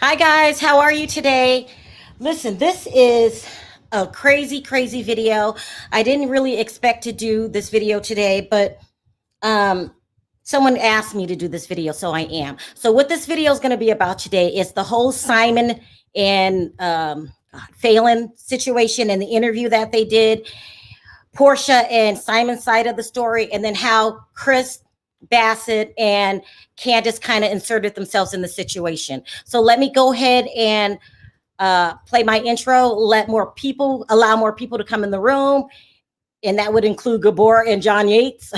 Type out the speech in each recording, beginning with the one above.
Hi, guys. How are you today? Listen, this is a crazy, crazy video. I didn't really expect to do this video today, but um, someone asked me to do this video, so I am. So, what this video is going to be about today is the whole Simon and Falynn situation and the interview that they did, Porsha and Simon's side of the story, and then how Chris Bassett and Candiace kind of inserted themselves in the situation. So let me go ahead and play my intro. Allow more people to come in the room, and that would include Gabor and John Yates,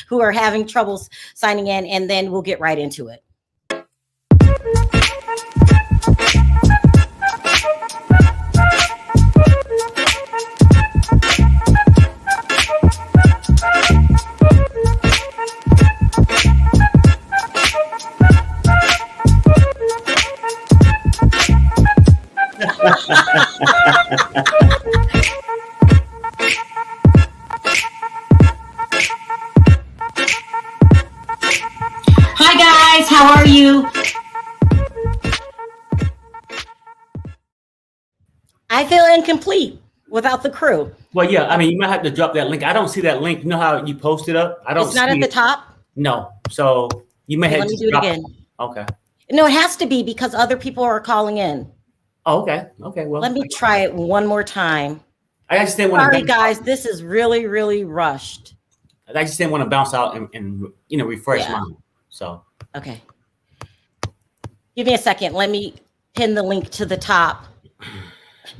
who are having troubles signing in, and then we'll get right into it. Hi guys, how are you? I feel incomplete without the crew. Well, yeah, I mean, you might have to drop that link. I don't see that link. You know how you post it up? I don't. It's not at the top. No, so you may have to do it drop again. Okay. No, it has to be because other people are calling in. Oh, okay. Okay. Well, let me try it one more time. I just didn't want to. Sorry, guys. This is really, really rushed. I just didn't want to bounce out and refresh mine. So. Okay. Give me a second. Let me pin the link to the top.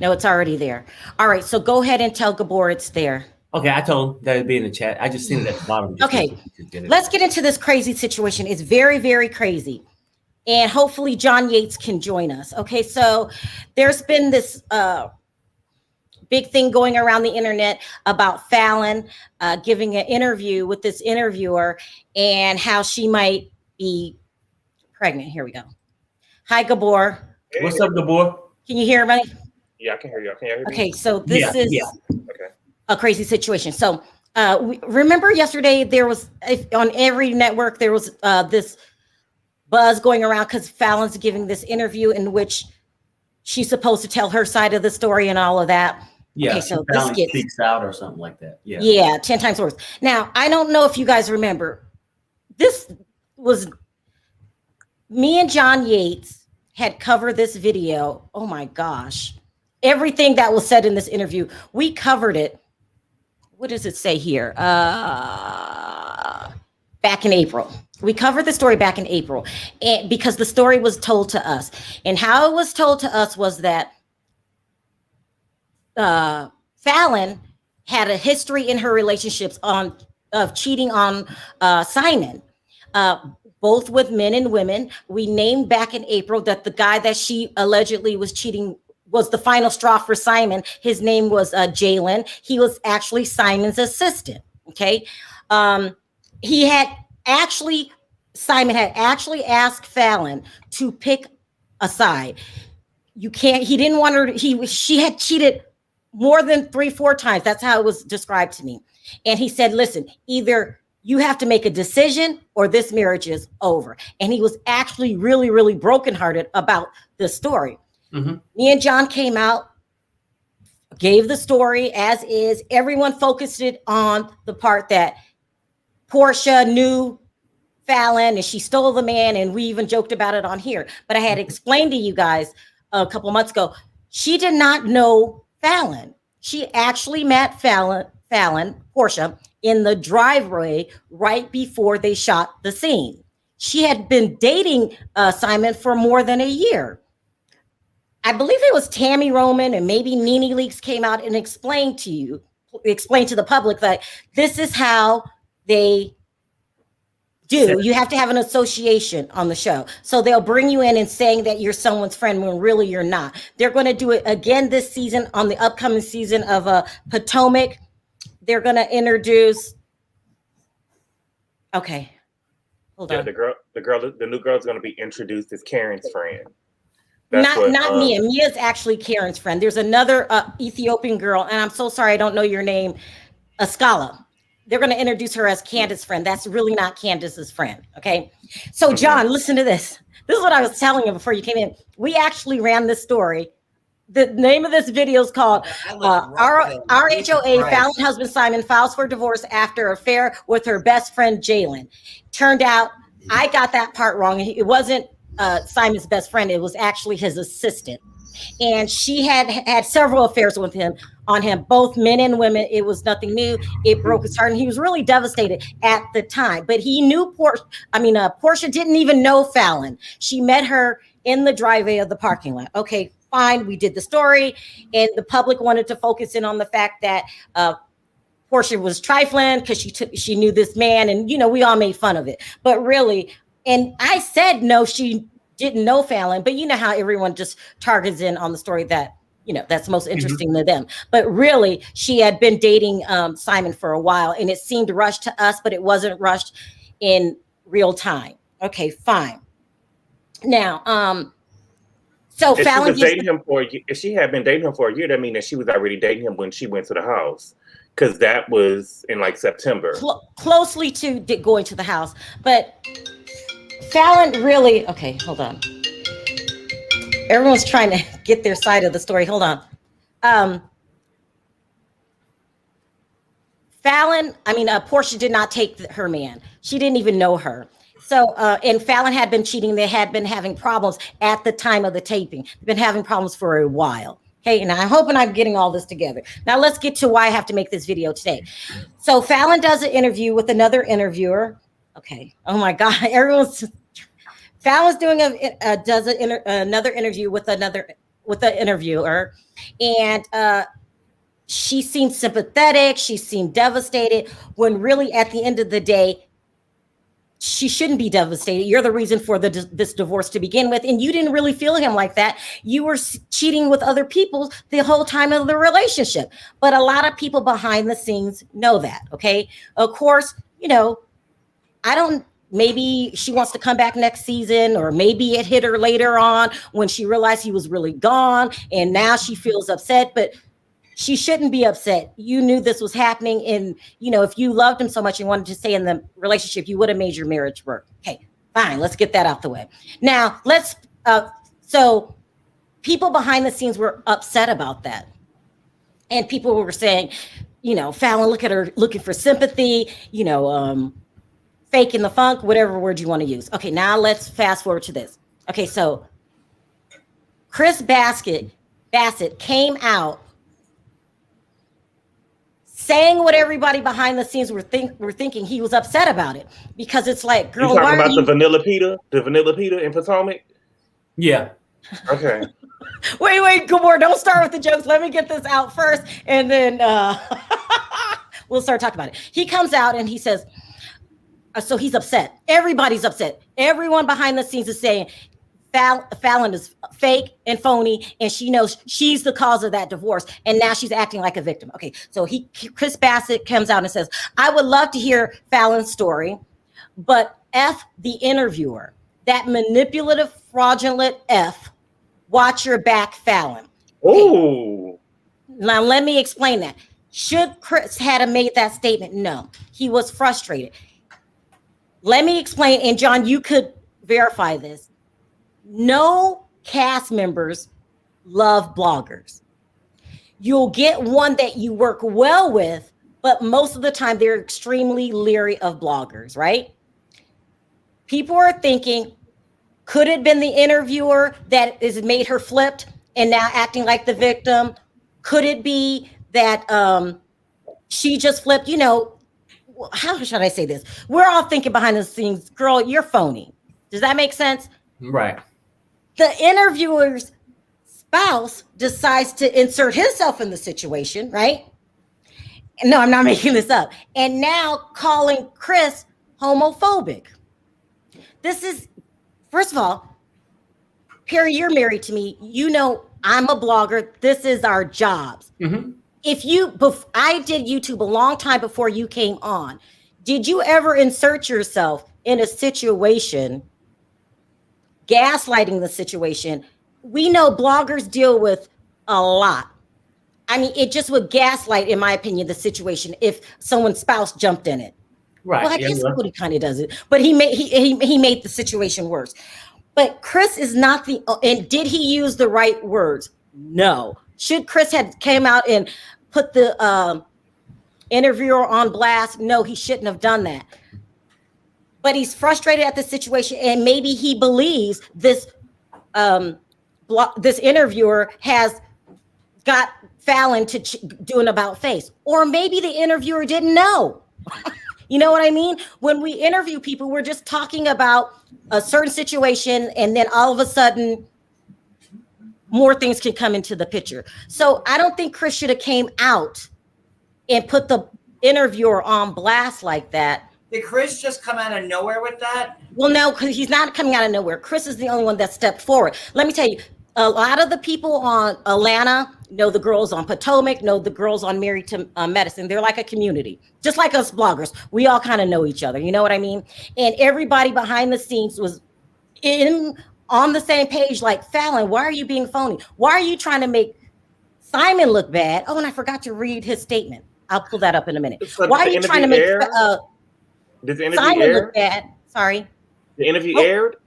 No, it's already there. All right. So go ahead and tell Gabor it's there. Okay. I told him that it'd be in the chat. I just seen it at the bottom. Okay. Let's get into this crazy situation. It's very, very crazy. And hopefully John Yates can join us. Okay. So there's been this big thing going around the internet about Falynn giving an interview with this interviewer and how she might be pregnant. Here we go. Hi, Gabor. Hey. What's up, Gabor? Can you hear me? Yeah, I can hear you. Can you hear me? Okay, so this is Okay. a crazy situation. So remember yesterday there was on every network there was this buzz going around because Falyn's giving this interview in which she's supposed to tell her side of the story and all of that. Yeah, okay, so this speaks out or something like that. Yeah, 10 times worse. Now, I don't know if you guys remember. This was me and John Yates had covered this video. Oh my gosh. Everything that was said in this interview, we covered it. What does it say here? Back in April. We covered the story back in April and because the story was told to us. And how it was told to us was that Falynn had a history in her relationships of cheating on Simon, both with men and women. We named back in April that the guy that she allegedly was cheating was the final straw for Simon. His name was Jalen. He was actually Simon's assistant. Okay. Simon had actually asked Falynn to pick a side. He didn't want her she had cheated more than 3-4 times. That's how it was described to me. And he said, listen, either you have to make a decision or this marriage is over. And he was actually really, really brokenhearted about this story. Mm-hmm. Me and John came out, gave the story as is. Everyone focused it on the part that Porsha knew Falynn and she stole the man. And we even joked about it on here. But I had explained to you guys a couple months ago, she did not know Falynn. She actually met Falynn, Porsha, in the driveway right before they shot the scene. She had been dating Simon for more than a year. I believe it was Tammy Roman and maybe Nene Leakes came out and explained to the public that this is how they do. You have to have an association on the show. So they'll bring you in and saying that you're someone's friend when really you're not. They're going to do it again this season on the upcoming season of Potomac. They're going to introduce. Okay. Hold on. The new girl is going to be introduced as Karen's friend. Not Mia. Mia's actually Karen's friend. There's another Ethiopian girl, and I'm so sorry I don't know your name, Askala. they're going to introduce her as Candiace's friend. That's really not Candiace's friend. Okay. So John, listen to this. This is what I was telling you before you came in. We actually ran this story. The name of this video is called RHOA, Falynn husband Simon files for divorce after affair with her best friend Jalen. Turned out I got that part wrong. It wasn't Simon's best friend. It was actually his assistant. And she had several affairs with him, both men and women. It was nothing new. It broke his heart, and he was really devastated at the time. But he knew Porsha didn't even know Falynn. She met her in the driveway of the parking lot. Okay, fine. We did the story, and the public wanted to focus in on the fact that Porsha was trifling because she knew this man, and we all made fun of it. But really, and I said no, she didn't know Falynn, but you know how everyone just targets in on the story that that's most interesting to them. But really, she had been dating Simon for a while, and it seemed rushed to us, but it wasn't rushed in real time. Okay, fine. Now, so if Falynn if she had been dating him for a year, that means that she was already dating him when she went to the house, because that was in like September. Closely to going to the house, but Falynn really, okay, hold on. Everyone's trying to get their side of the story. Hold on. Porsha did not take her man. She didn't even know her. So, and Falynn had been cheating. They had been having problems at the time of the taping. They've been having problems for a while. Okay, and I'm hoping I'm getting all this together. Now let's get to why I have to make this video today. So Falynn does an interview with another interviewer. Okay. Oh my God. Fallynn's doing another interview with an interviewer, and she seemed sympathetic. She seemed devastated when really at the end of the day, she shouldn't be devastated. You're the reason for this divorce to begin with, and you didn't really feel him like that. You were cheating with other people the whole time of the relationship. But a lot of people behind the scenes know that. Okay, of course, maybe she wants to come back next season, or maybe it hit her later on when she realized he was really gone and now she feels upset, but she shouldn't be upset. You knew this was happening, and if you loved him so much and wanted to stay in the relationship, you would have made your marriage work. Okay, fine. Let's get that out the way. Now so people behind the scenes were upset about that. And people were saying, Falynn, look at her looking for sympathy, faking the funk, whatever word you want to use. Okay, now let's fast forward to this. Okay, so Chris Bassett came out saying what everybody behind the scenes were thinking. He was upset about it because it's like, girl, you talking about the vanilla pita in Potomac? Yeah. Okay. Wait, Gabor, don't start with the jokes. Let me get this out first, and then we'll start talking about it. He comes out and he says, so he's upset. Everybody's upset. Everyone behind the scenes is saying Falynn is fake and phony, and she knows she's the cause of that divorce, and now she's acting like a victim. Okay, so Chris Bassett comes out and says, I would love to hear Falynn's story, but F the interviewer, that manipulative, fraudulent F, watch your back, Falynn. Oh. Now let me explain that. Should Chris had made that statement? No, he was frustrated. Let me explain, and John, you could verify this. No cast members love bloggers. You'll get one that you work well with, but most of the time they're extremely leery of bloggers, right? People are thinking, could it have been the interviewer that has made her flipped and now acting like the victim? Could it be that she just flipped? How should I say this? We're all thinking behind the scenes, girl, you're phony. Does that make sense? Right. The interviewer's spouse decides to insert himself in the situation, right? No, I'm not making this up. And now calling Chris homophobic. This is, first of all, Perry, you're married to me. I'm a blogger. This is our jobs. Mm-hmm. I did YouTube a long time before you came on. Did you ever insert yourself in a situation, gaslighting the situation? We know bloggers deal with a lot I mean, it just would gaslight, in my opinion, the situation if someone's spouse jumped in it. Right. Well, I Yeah, guess well, Cody kind of does it, but he made the situation worse. But Chris is not the. And did he use the right words? No. Should Chris had came out and put the interviewer on blast? No, he shouldn't have done that. But he's frustrated at the situation, and maybe he believes this this interviewer has got Falynn to do an about face, or maybe the interviewer didn't know. You know what I mean? When we interview people, we're just talking about a certain situation, and then all of a sudden, more things can come into the picture. So I don't think Chris should have came out and put the interviewer on blast like that. Did Chris just come out of nowhere with that? Well, no, because he's not coming out of nowhere. Chris is the only one that stepped forward. Let me tell you, a lot of the people on Atlanta know the girls on Potomac, know the girls on Married to Medicine. They're like a community, just like us bloggers. We all kind of know each other. You know what I mean? And everybody behind the scenes was on the same page. Like, Falynn, why are you being phony? Why are you trying to make Simon look bad? Oh, and I forgot to read his statement. I'll pull that up in a minute. So why are you trying to make did the interview Simon air? look bad? Sorry. The interview aired?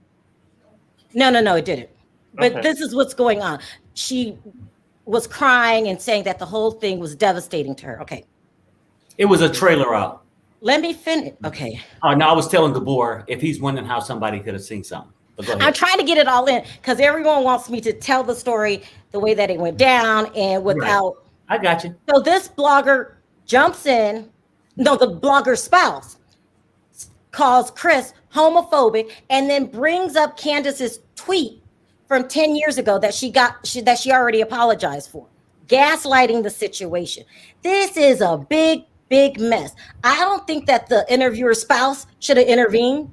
No, it didn't. But Okay. this is what's going on. She was crying and saying that the whole thing was devastating to her. Okay, it was a trailer out. let me finish. Okay, No, I was telling Gabor if he's wondering how somebody could have seen something. But go ahead. I'm trying to get it all in because everyone wants me to tell the story the way that it went down and without. I got you. So this blogger jumps in. No, the blogger's spouse calls Chris homophobic and then brings up Candiace's tweet from 10 years ago that she already apologized for, gaslighting the situation. This is a big mess. I don't think that the interviewer's spouse should have intervened.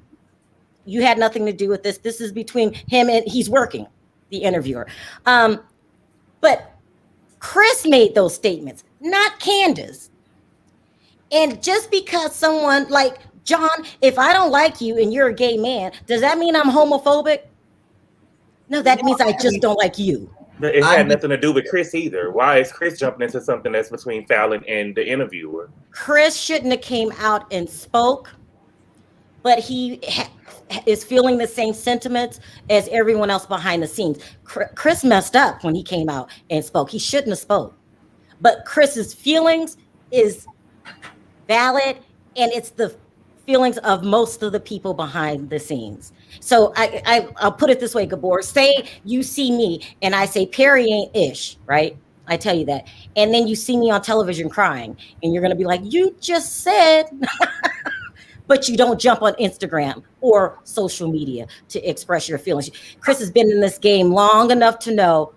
You had nothing to do with this. This is between him and he's working, the interviewer. But Chris made those statements, not Candiace. And just because someone like John, if I don't like you and you're a gay man, does that mean I'm homophobic? No, that means I just don't like you. But it had nothing to do with Chris either. Why is Chris jumping into something that's between Falynn and the interviewer? Chris shouldn't have came out and spoke, but he is feeling the same sentiments as everyone else behind the scenes. Chris messed up when he came out and spoke. He shouldn't have spoke. But Chris's feelings is valid, and it's the feelings of most of the people behind the scenes. So I'll put it this way, Gabor. Say you see me and I say Perry ain't ish, right? I tell you that. And then you see me on television crying and you're going to be like, you just said, but you don't jump on Instagram or social media to express your feelings. Chris has been in this game long enough to know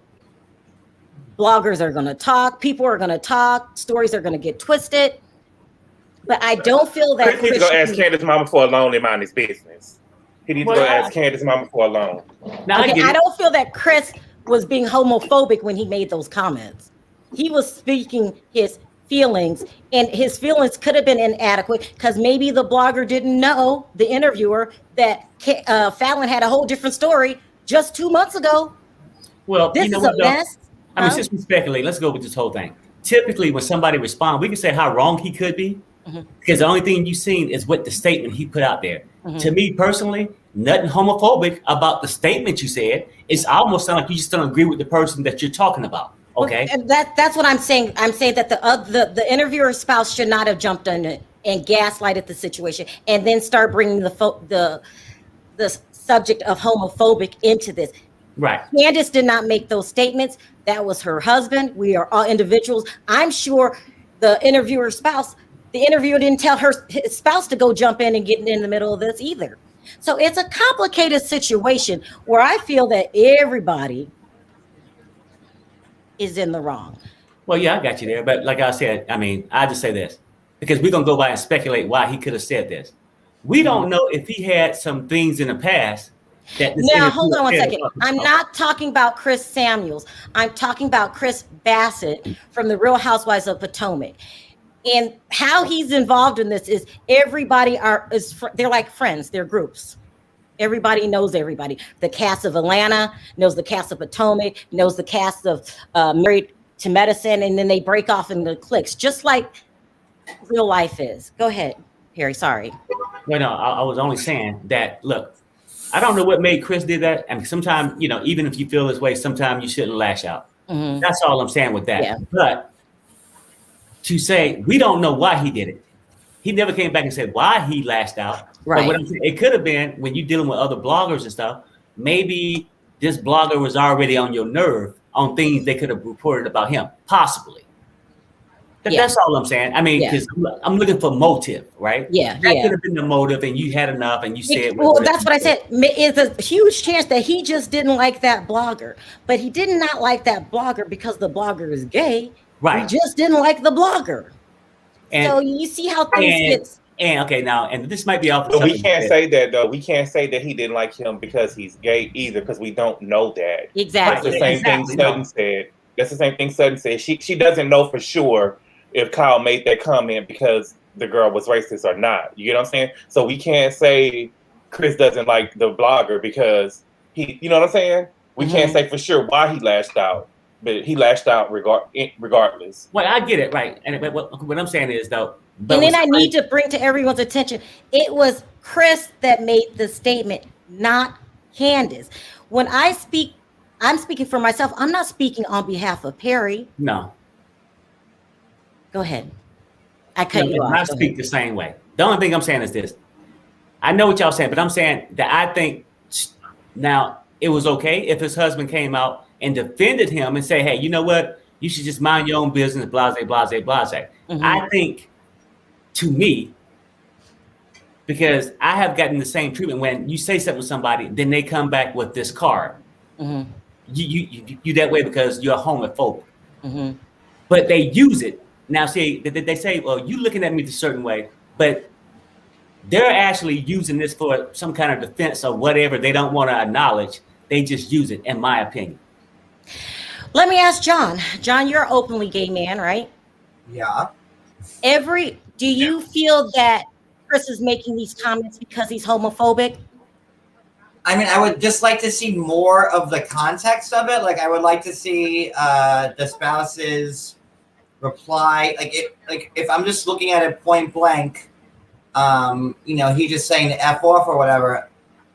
bloggers are going to talk, people are going to talk, stories are going to get twisted. But I don't feel that Chris needs to go ask Candiace's mama for a loan and mind his business. He needs to go ask Candiace's mama for a loan. Now, okay, I don't feel that Chris was being homophobic when he made those comments. He was speaking his feelings, and his feelings could have been inadequate because maybe the blogger didn't know, the interviewer, that Falynn had a whole different story just 2 months ago. Well, This you know is what, a though? mess. I mean, since we speculate, let's go with this whole thing. Typically, when somebody responds, we can say how wrong he could be, because the only thing you've seen is what the statement he put out there. To me personally, nothing homophobic about the statement you said. It's almost sound like you just don't agree with the person that you're talking about. Okay, Well, that's what I'm saying. I'm saying that the interviewer's spouse should not have jumped on it and gaslighted the situation, and then start bringing the subject of homophobic into this. right. Candiace did not make those statements. That was her husband. We are all individuals. I'm sure the interviewer didn't tell his spouse to go jump in and get in the middle of this either. So it's a complicated situation where I feel that everybody is in the wrong. Well, yeah, I got you there. But like I said, I mean, I just say this because we're going to go by and speculate why he could have said this. We don't know if he had some things in the past that. Now, hold on one second. I'm not talking about Chris Samuels. I'm talking about Chris Bassett from the Real Housewives of Potomac. And how he's involved in this is everybody they're like friends, they're groups. Everybody knows everybody. The cast of Atlanta knows the cast of Potomac, knows the cast of Married to medicine, and then they break off into cliques, just like real life is. Go ahead, Perry. Sorry. Well, no, I was only saying that, look, I don't know what made Chris did that. And sometimes, even if you feel this way, sometimes you shouldn't lash out. Mm-hmm. That's all I'm saying with that. Yeah. But to say, we don't know why he did it. He never came back and said why he lashed out. Right. But what I'm saying, it could have been when you're dealing with other bloggers and stuff, maybe this blogger was already on your nerve on things they could have reported about him, possibly. That's all I'm saying. I mean, because I'm looking for motive, right? Yeah, that could have been the motive, and you had enough, and you said. Well, that's what I said. It's a huge chance that he just didn't like that blogger, but he did not like that blogger because the blogger is gay. Right. He just didn't like the blogger. And, so you see how things get. And okay, now, and this might be off. But we can't say that though. We can't say that he didn't like him because he's gay either, because we don't know that. Exactly. That's the same thing Sutton said. That's the same thing Sutton said. She doesn't know for sure if Kyle made that comment because the girl was racist or not. You get what I'm saying? So we can't say Chris doesn't like the blogger because he, you know what I'm saying? We can't say for sure why he lashed out, but he lashed out regardless. Well, I get it, right. And what I'm saying is though. And then I need to bring to everyone's attention, it was Chris that made the statement, not Candiace. When I speak, I'm speaking for myself. I'm not speaking on behalf of Perry. No. Go ahead. I cut you off. I speak the same way. The only thing I'm saying is this. I know what y'all saying, but I'm saying that I think now it was okay if his husband came out and defended him and say, hey, you know what? You should just mind your own business, blase, blase, blase. Mm-hmm. I think, to me, because I have gotten the same treatment when you say something to somebody, then they come back with this card. Mm-hmm. You that way because you're homophobic. Mm-hmm. But they use it. Now, see, they say, well, you looking at me a certain way, but they're actually using this for some kind of defense or whatever they don't want to acknowledge. They just use it, in my opinion. Let me ask John. John, you're an openly gay man, right? Yeah. Do you feel that Chris is making these comments because he's homophobic? I mean, I would just like to see more of the context of it. Like, I would like to see the spouse's reply. Like if I'm just looking at it point blank, he just saying the F off or whatever.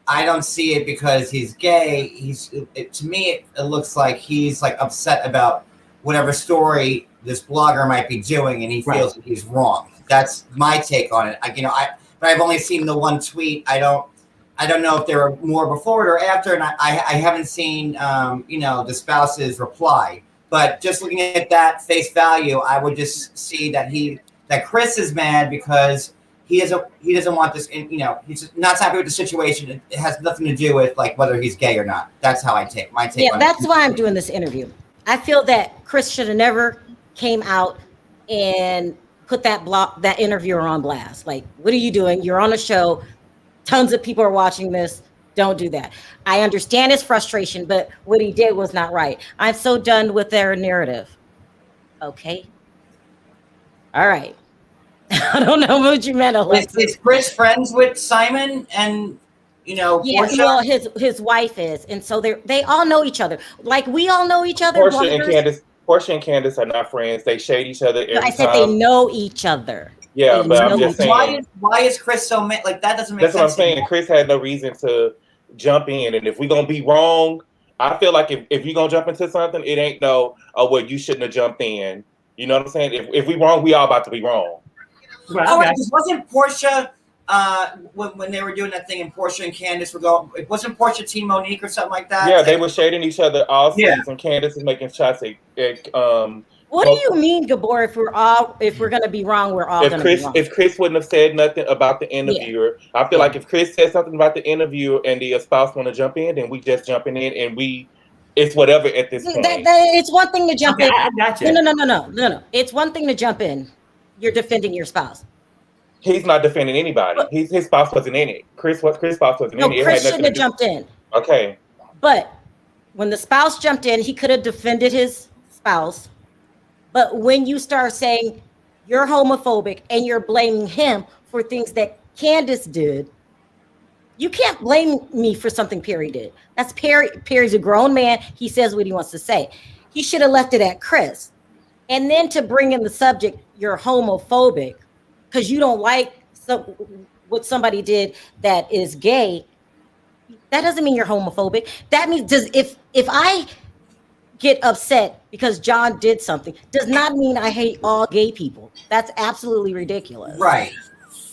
I don't see it because he's gay. To me, it looks like he's like upset about whatever story this blogger might be doing, and he feels that he's wrong. That's my take on it. But I've only seen the one tweet. I don't know if there were more before it or after, and I haven't seen the spouse's reply. But just looking at that face value, I would just see that Chris is mad because he doesn't want this. He's just not happy with the situation. It has nothing to do with like whether he's gay or not. That's how I take my take. Yeah, that's why I'm doing this interview. I feel that Chris should have never came out and put that interviewer on blast. Like, what are you doing? You're on a show. Tons of people are watching this. Don't do that. I understand his frustration, but what he did was not right. I'm so done with their narrative. Okay. All right. I don't know what you meant, Alexa. Is Chris friends with Simon and Yeah, Porsha? well, his wife is, and so they all know each other. Like we all know each other. Porsha and Candiace are not friends. They shade each other every time. I said they know each other. Yeah, but I'm just saying. Why is Chris so mad? Like that doesn't make sense. That's what I'm saying. Chris had no reason to jump in, and if we're gonna be wrong, I feel like if you're gonna jump into something, it ain't you shouldn't have jumped in. You know what I'm saying? If we wrong, we all about to be wrong. Right, wasn't Porsha when they were doing that thing, and Porsha and Candiace were going? It wasn't Porsha Team Monique or something like that. Yeah, they were shading each other all season. Candiace is making shots at What do you mean, Gabor? If we're gonna be wrong, we're all gonna be wrong. If Chris wouldn't have said nothing about the interviewer, I feel like if Chris said something about the interviewer and the spouse want to jump in, then we just jumping in and it's whatever at this point. It's one thing to jump in. I got you. No. It's one thing to jump in. You're defending your spouse. He's not defending anybody. His spouse wasn't in it. Chris spouse wasn't in it. Chris shouldn't have jumped in. Okay. But when the spouse jumped in, he could have defended his spouse. But when you start saying you're homophobic and you're blaming him for things that Candiace did, you can't blame me for something Perry did. That's Perry. Perry's a grown man. He says what he wants to say. He should have left it at Chris. And then to bring in the subject, you're homophobic because you don't like what somebody did that is gay. That doesn't mean you're homophobic. That means if I get upset because John did something, does not mean I hate all gay people. That's absolutely ridiculous. Right.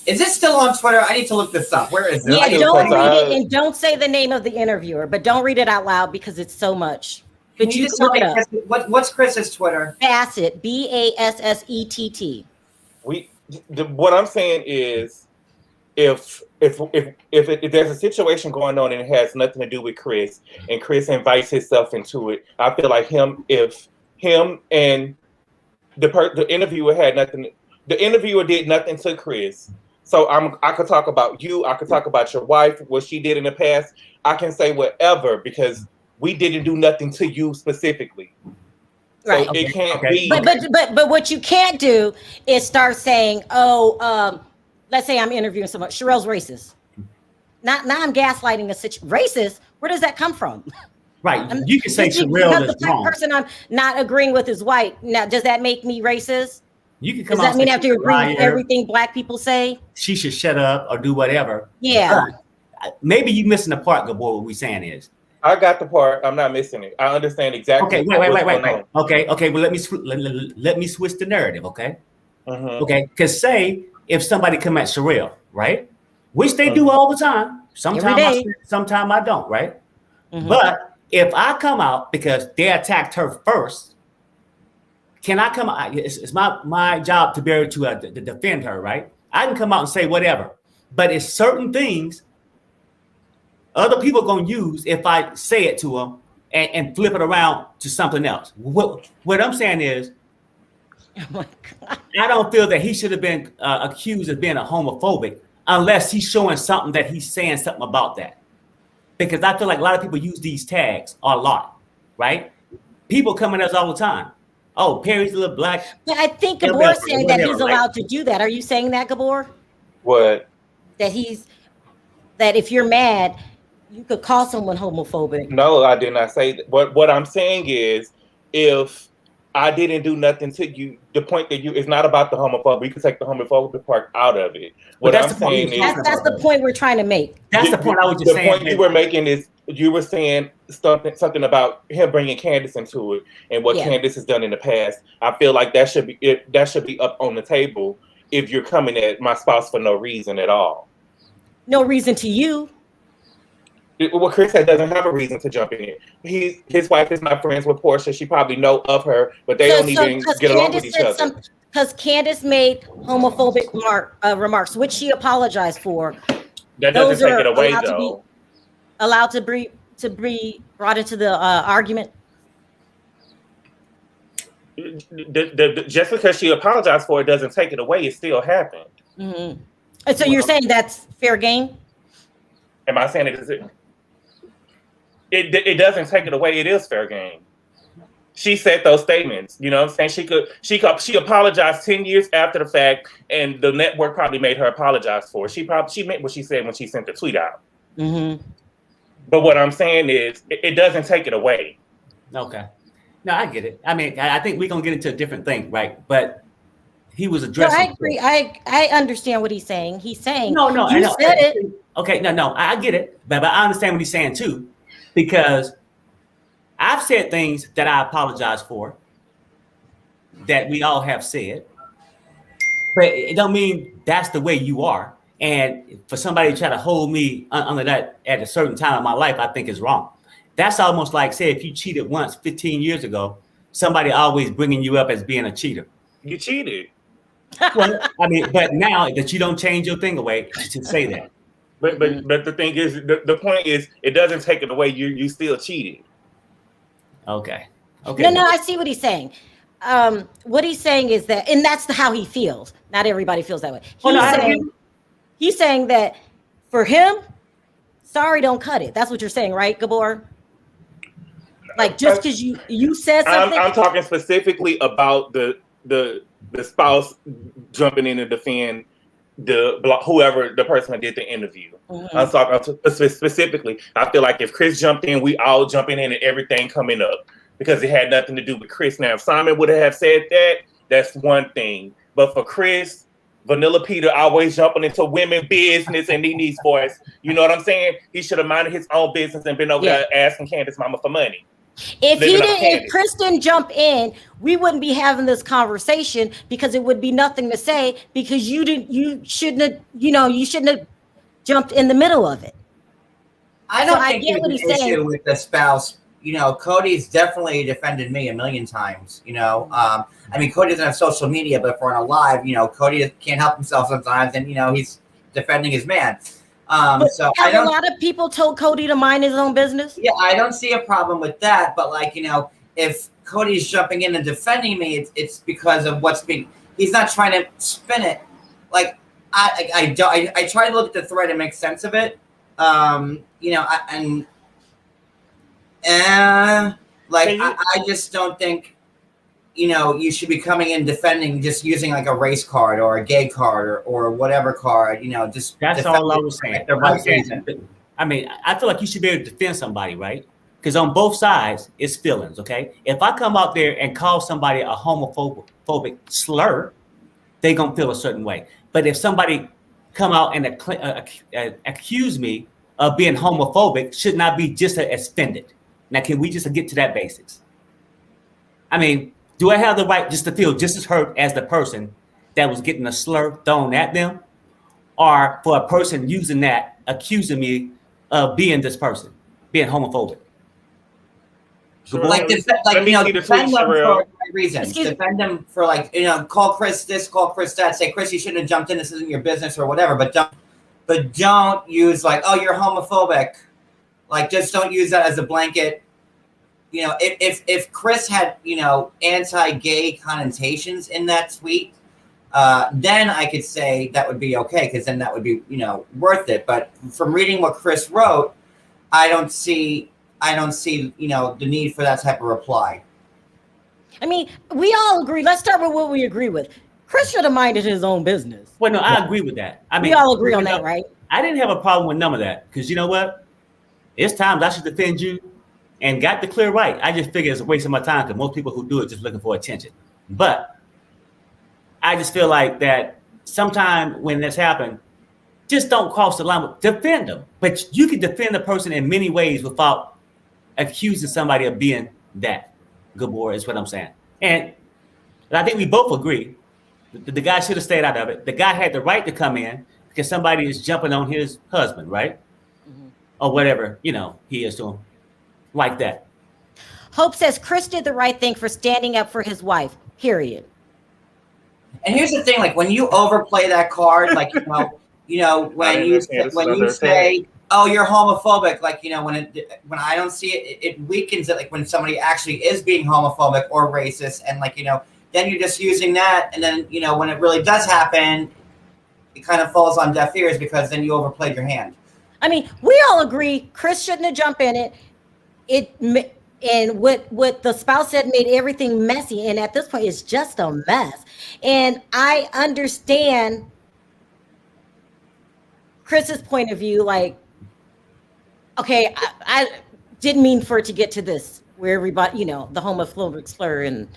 Is this still on Twitter? I need to look this up. Where is it? Yeah, don't read it and don't say the name of the interviewer, but don't read it out loud because it's so much. But you can look it up. What's Chris's Twitter? Bassett, Bassett. What I'm saying is, if there's a situation going on and it has nothing to do with Chris, and Chris invites himself into it, I feel like if him and the interviewer had nothing, the interviewer did nothing to Chris. So I could talk about you, I could talk about your wife, what she did in the past. I can say whatever because we didn't do nothing to you specifically. Right. So it can't be. But what you can't do is start saying, let's say I'm interviewing someone. Sharrell's racist. Now I'm gaslighting a situation. Racist? Where does that come from? Right. You can say Sharrell is wrong. The person I'm not agreeing with is white. Now, does that make me racist? You can come does that mean I have to agree with everything black people say? She should shut up or do whatever. Yeah. Maybe you missing the part, Gabor, what we're saying is. I got the part. I'm not missing it. I understand exactly. Okay, wait. Okay. Well, let me switch the narrative. Okay. Mm-hmm. Okay. Because say if somebody come at Sharrell, right, which they do all the time. Sometimes I don't. Right. Mm-hmm. But if I come out because they attacked her first, can I come out? It's my job to be able to defend her. Right. I can come out and say whatever, but it's certain things other people are going to use if I say it to them and flip it around to something else. What I'm saying is, oh my God. I don't feel that he should have been accused of being a homophobic unless he's showing something that he's saying something about that. Because I feel like a lot of people use these tags a lot, right? People come at us all the time. Oh, Perry's a little black. But I think Gabor's saying that he's allowed to do that. Are you saying that, Gabor? What? That if you're mad, you could call someone homophobic. No, I did not say that. What I'm saying is, if I didn't do nothing to you, the point that it's not about the homophobic. We can take the homophobic part out of it. What I'm saying is, that's the point we're trying to make. That's the point I was just saying. The point you were making is you were saying something about him bringing Candiace into it and what Candiace has done in the past. I feel like that should be up on the table if you're coming at my spouse for no reason at all. No reason to you. Well, Chris doesn't have a reason to jump in. His wife is not friends with Porsha. She probably know of her, but they don't even get along with each other. Because Candiace made homophobic remarks, which she apologized for. That doesn't take it away, though. Allowed to be brought into the argument. Just because she apologized for it doesn't take it away. It still happened. Mm-hmm. And so you're saying that's fair game? Am I saying it doesn't take it away? It is fair game. She said those statements. You know what I'm saying? She apologized 10 years after the fact, and the network probably made her apologize for it. She meant what she said when she sent the tweet out. Mm-hmm. But what I'm saying is, it doesn't take it away. Okay. No, I get it. I mean, I think we're gonna get into a different thing, right? But he was addressing. No, I agree. I understand what he's saying. He's saying no. You said it. Okay, no, I get it, but I understand what he's saying too, because I've said things that I apologize for, that we all have said, but it don't mean that's the way you are. And for somebody to try to hold me under that at a certain time in my life, I think is wrong. That's almost like, say, if you cheated once 15 years ago, somebody always bringing you up as being a cheater. You cheated. Well, I mean, but now that you don't change your thing away to say that. But the thing is, the point is, it doesn't take it away. You still cheated. Okay. No, I see what he's saying. What he's saying is that, and that's how he feels. Not everybody feels that way. He's saying that for him, sorry, don't cut it. That's what you're saying, right, Gabor? Like just because you said something. I'm talking specifically about the spouse jumping in to defend whoever the person that did the interview. Mm-hmm. I'm talking specifically. I feel like if Chris jumped in, we all jumping in and everything coming up. because it had nothing to do with Chris. Now, if Simon would have said that, that's one thing. But for Chris, Vanilla Peter always jumping into women business and Nene's voice. You know what I'm saying? He should have minded his own business and been over there asking Candiace Mama for money. If Chris didn't jump in, we wouldn't be having this conversation because it would be nothing to say because you shouldn't have jumped in the middle of it. I don't think there's an issue with the spouse. You know, Cody's definitely defended me a million times. You know, I mean, Cody doesn't have social media, but if we're on a live, you know, Cody can't help himself sometimes, and you know, he's defending his man. So have a lot of people told Cody to mind his own business. Yeah, I don't see a problem with that. But like, you know, if Cody's jumping in and defending me, it's because of what's being. He's not trying to spin it. Like I try to look at the thread and make sense of it. You know, I just don't think, you know, you should be coming in defending just using like a race card or a gay card or whatever card, you know, just that's all I was saying. I mean, I feel like you should be able to defend somebody, right? Because on both sides, it's feelings, okay? If I come out there and call somebody a homophobic slur, they gonna feel a certain way. But if somebody come out and accuse me of being homophobic, should not be just as offended. Now, can we just get to that basics? I mean, do I have the right just to feel just as hurt as the person that was getting a slur thrown at them? Or for a person using that, accusing me of being this person, being homophobic? Sure. Defend them for reasons. Defend them for like, you know, call Chris this, call Chris that. Say, Chris, you shouldn't have jumped in. This isn't your business or whatever. But don't use like, oh, you're homophobic. Like, just don't use that as a blanket. You know, if Chris had, you know, anti-gay connotations in that tweet, then I could say that would be okay because then that would be, you know, worth it. But from reading what Chris wrote, I don't see, you know, the need for that type of reply. I mean, we all agree. Let's start with what we agree with. Chris should have minded his own business. Well, no, I agree with that. I mean, we all agree on that, right? I didn't have a problem with none of that because you know what? It's times I should defend you and got the clear right. I just figure it's a waste of my time because most people who do it just looking for attention. But I just feel like that sometime when this happened, just don't cross the line. Defend them. But you can defend a person in many ways without accusing somebody of being that. Good boy is what I'm saying. And I think we both agree the guy should have stayed out of it. The guy had the right to come in because somebody is jumping on his husband, right? Mm-hmm. Or whatever, you know, he is doing like that. Hope says Chris did the right thing for standing up for his wife, period. And here's the thing, like when you overplay that card, like, you know, when you say, oh, you're homophobic, like, you know, when I don't see it, it weakens it. Like when somebody actually is being homophobic or racist and like, you know, then you're just using that. And then, you know, when it really does happen, it kind of falls on deaf ears because then you overplayed your hand. I mean, we all agree Chris shouldn't have jumped in it. And what the spouse said made everything messy. And at this point, it's just a mess. And I understand Chris's point of view. Like, okay, I didn't mean for it to get to this where everybody, you know, the homophobic slur and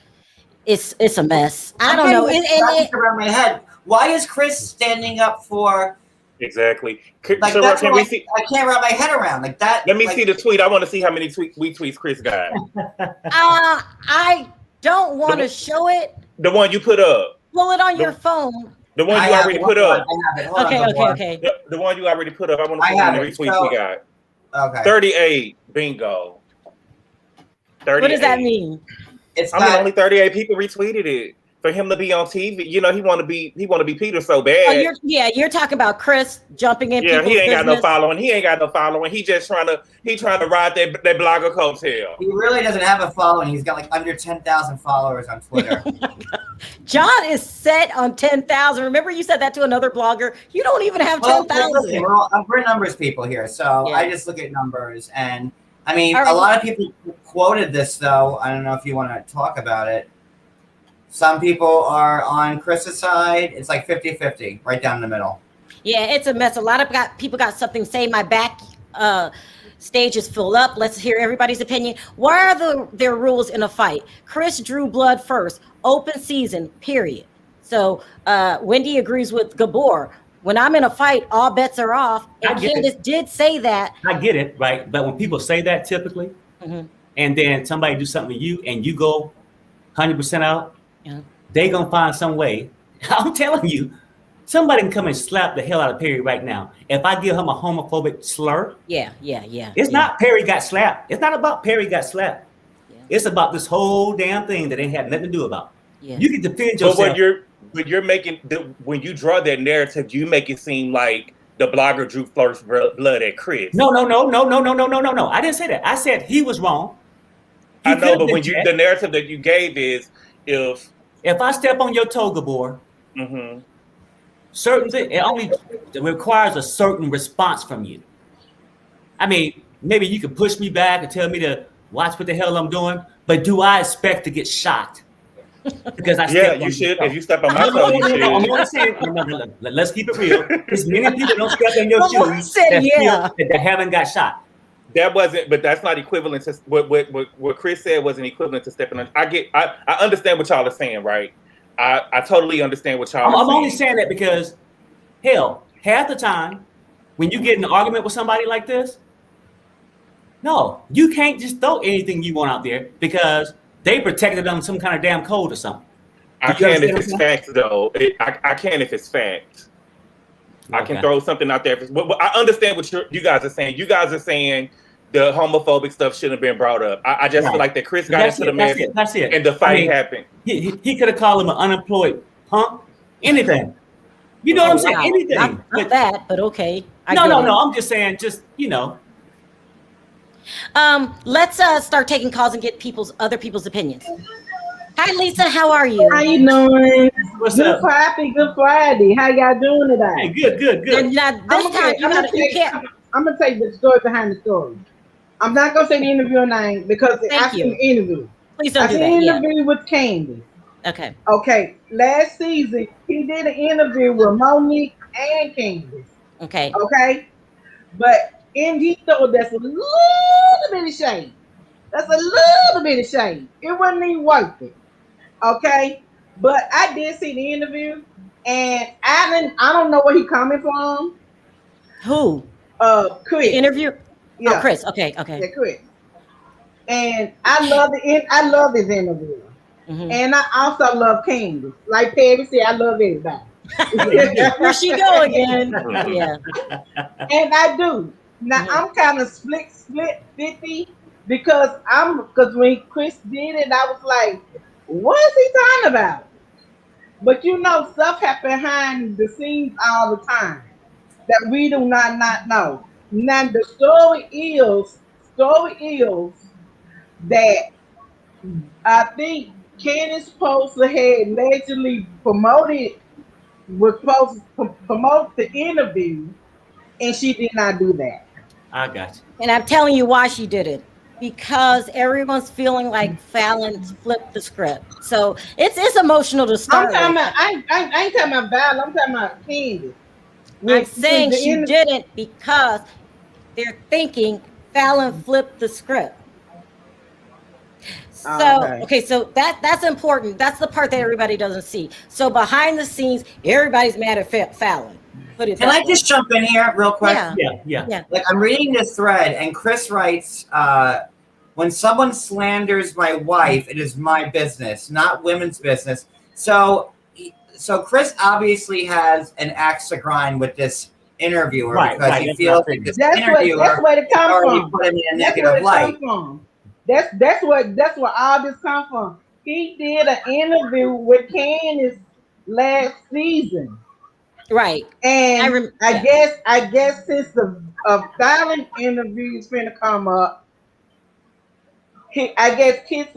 it's a mess. I don't know. Around my head. Why is Chris standing up for? Exactly. Like, so that's what I can't wrap my head around like that. Let me see the tweet. I want to see how many tweets Chris got. I don't want to show it. The one you put up. Pull it on your phone. The one you already put up. Okay. The one you already put up. I want to see how many retweets we got. Okay. 38. Bingo. 38. What does that mean? Only 38 people retweeted it. For him to be on TV, you know, he want to be Peter so bad. You're talking about Chris jumping in. Yeah, he ain't got no following. He just trying to ride that blogger coattail. He really doesn't have a following. He's got like under 10,000 followers on Twitter. John is set on 10,000. Remember, you said that to another blogger. You don't even have 10,000. We're numbers people here, so yeah. I just look at numbers. And I mean, a lot of people quoted this, though. I don't know if you want to talk about it. Some people are on Chris's side. It's like 50-50, right down the middle. Yeah, it's a mess. A lot of people got something to say. My back Stage is filled up. Let's hear everybody's opinion. Why are there rules in a fight? Chris drew blood first. Open season, period. So Wendy agrees with Gabor. When I'm in a fight, all bets are off. And Candiace did say that. I get it, right? But when people say that typically, and then somebody do something to you and you go 100% out, they going to find some way. I'm telling you, somebody can come and slap the hell out of Perry right now. If I give him a homophobic slur. It's not Perry got slapped. It's not about Perry got slapped. It's about this whole damn thing that ain't had nothing to do about. You can defend yourself. But you're making when you draw that narrative, you make it seem like the blogger drew first blood at Chris. No. I didn't say that. I said he was wrong. I know, but when the narrative that you gave is if I step on your toe, Gabor, certain thing, it only requires a certain response from you. I mean, maybe you can push me back and tell me to watch what the hell I'm doing, but do I expect to get shot? Because you should. If you step on my toe, you should. I'm only saying, let's keep it real. Because many people don't step in your shoes that haven't got shot. That wasn't, but that's not equivalent to what Chris said wasn't equivalent to stepping on. I understand what y'all are saying, right? I totally understand what y'all are saying. I'm only saying that because, hell, half the time when you get in an argument with somebody like this, no, you can't just throw anything you want out there because they protected them some kind of damn code or something. I can if it's facts, though. I can if it's facts. Okay. I can throw something out there. I understand what you guys are saying. You guys are saying the homophobic stuff shouldn't have been brought up. I just feel like that Chris got into the mess and the fight happened. He could have called him an unemployed punk. Anything. You know what I'm saying? Anything. Not that, but okay. No. I'm just saying, Let's start taking calls and get other people's opinions. Hi, Lisa. How are you? How you doing? What's up? Good Friday. How y'all doing today? Hey, good. Now, this time, I'm gonna tell you the story behind the story. I'm not gonna say the interview name because I seen the interview. Please don't do that. I seen the interview with Candiace. Okay. Last season, he did an interview with Monique and Candiace. Okay. But he thought that's a little bit of shade. It wasn't even worth it. Okay. But I did see the interview, and I don't know where he coming from. Who? Chris. The interview. Yeah. Oh, Chris. Okay. Yeah, Chris. And I love this interview. And I also love Candiace. Like Perry said, I love everybody. Where she go again? Yeah. And I do. Now I'm kind of split 50 because when Chris did it, I was like, what is he talking about? But stuff happens behind the scenes all the time that we do not know. Now the story is that I think Candiace Porsha had allegedly was supposed to promote the interview, and she did not do that. I got you. And I'm telling you why she did it. Because everyone's feeling like Falynn flipped the script. So it's emotional to start. I ain't talking about Val, I'm talking about Candiace. I'm saying she didn't because they're thinking Falynn flipped the script. So so that's important. That's the part that everybody doesn't see. So behind the scenes, everybody's mad at Falynn. Can I just jump in here real quick? Yeah. Like I'm reading this thread, and Chris writes, when someone slanders my wife, it is my business, not women's business. So Chris obviously has an axe to grind with this interviewer because he feels like this interviewer that's where it comes from. Put him in a negative light. That's where all this comes from. He did an interview with Candiace last season. Right. And I guess since the Falynn interview is going to come up, I guess Chris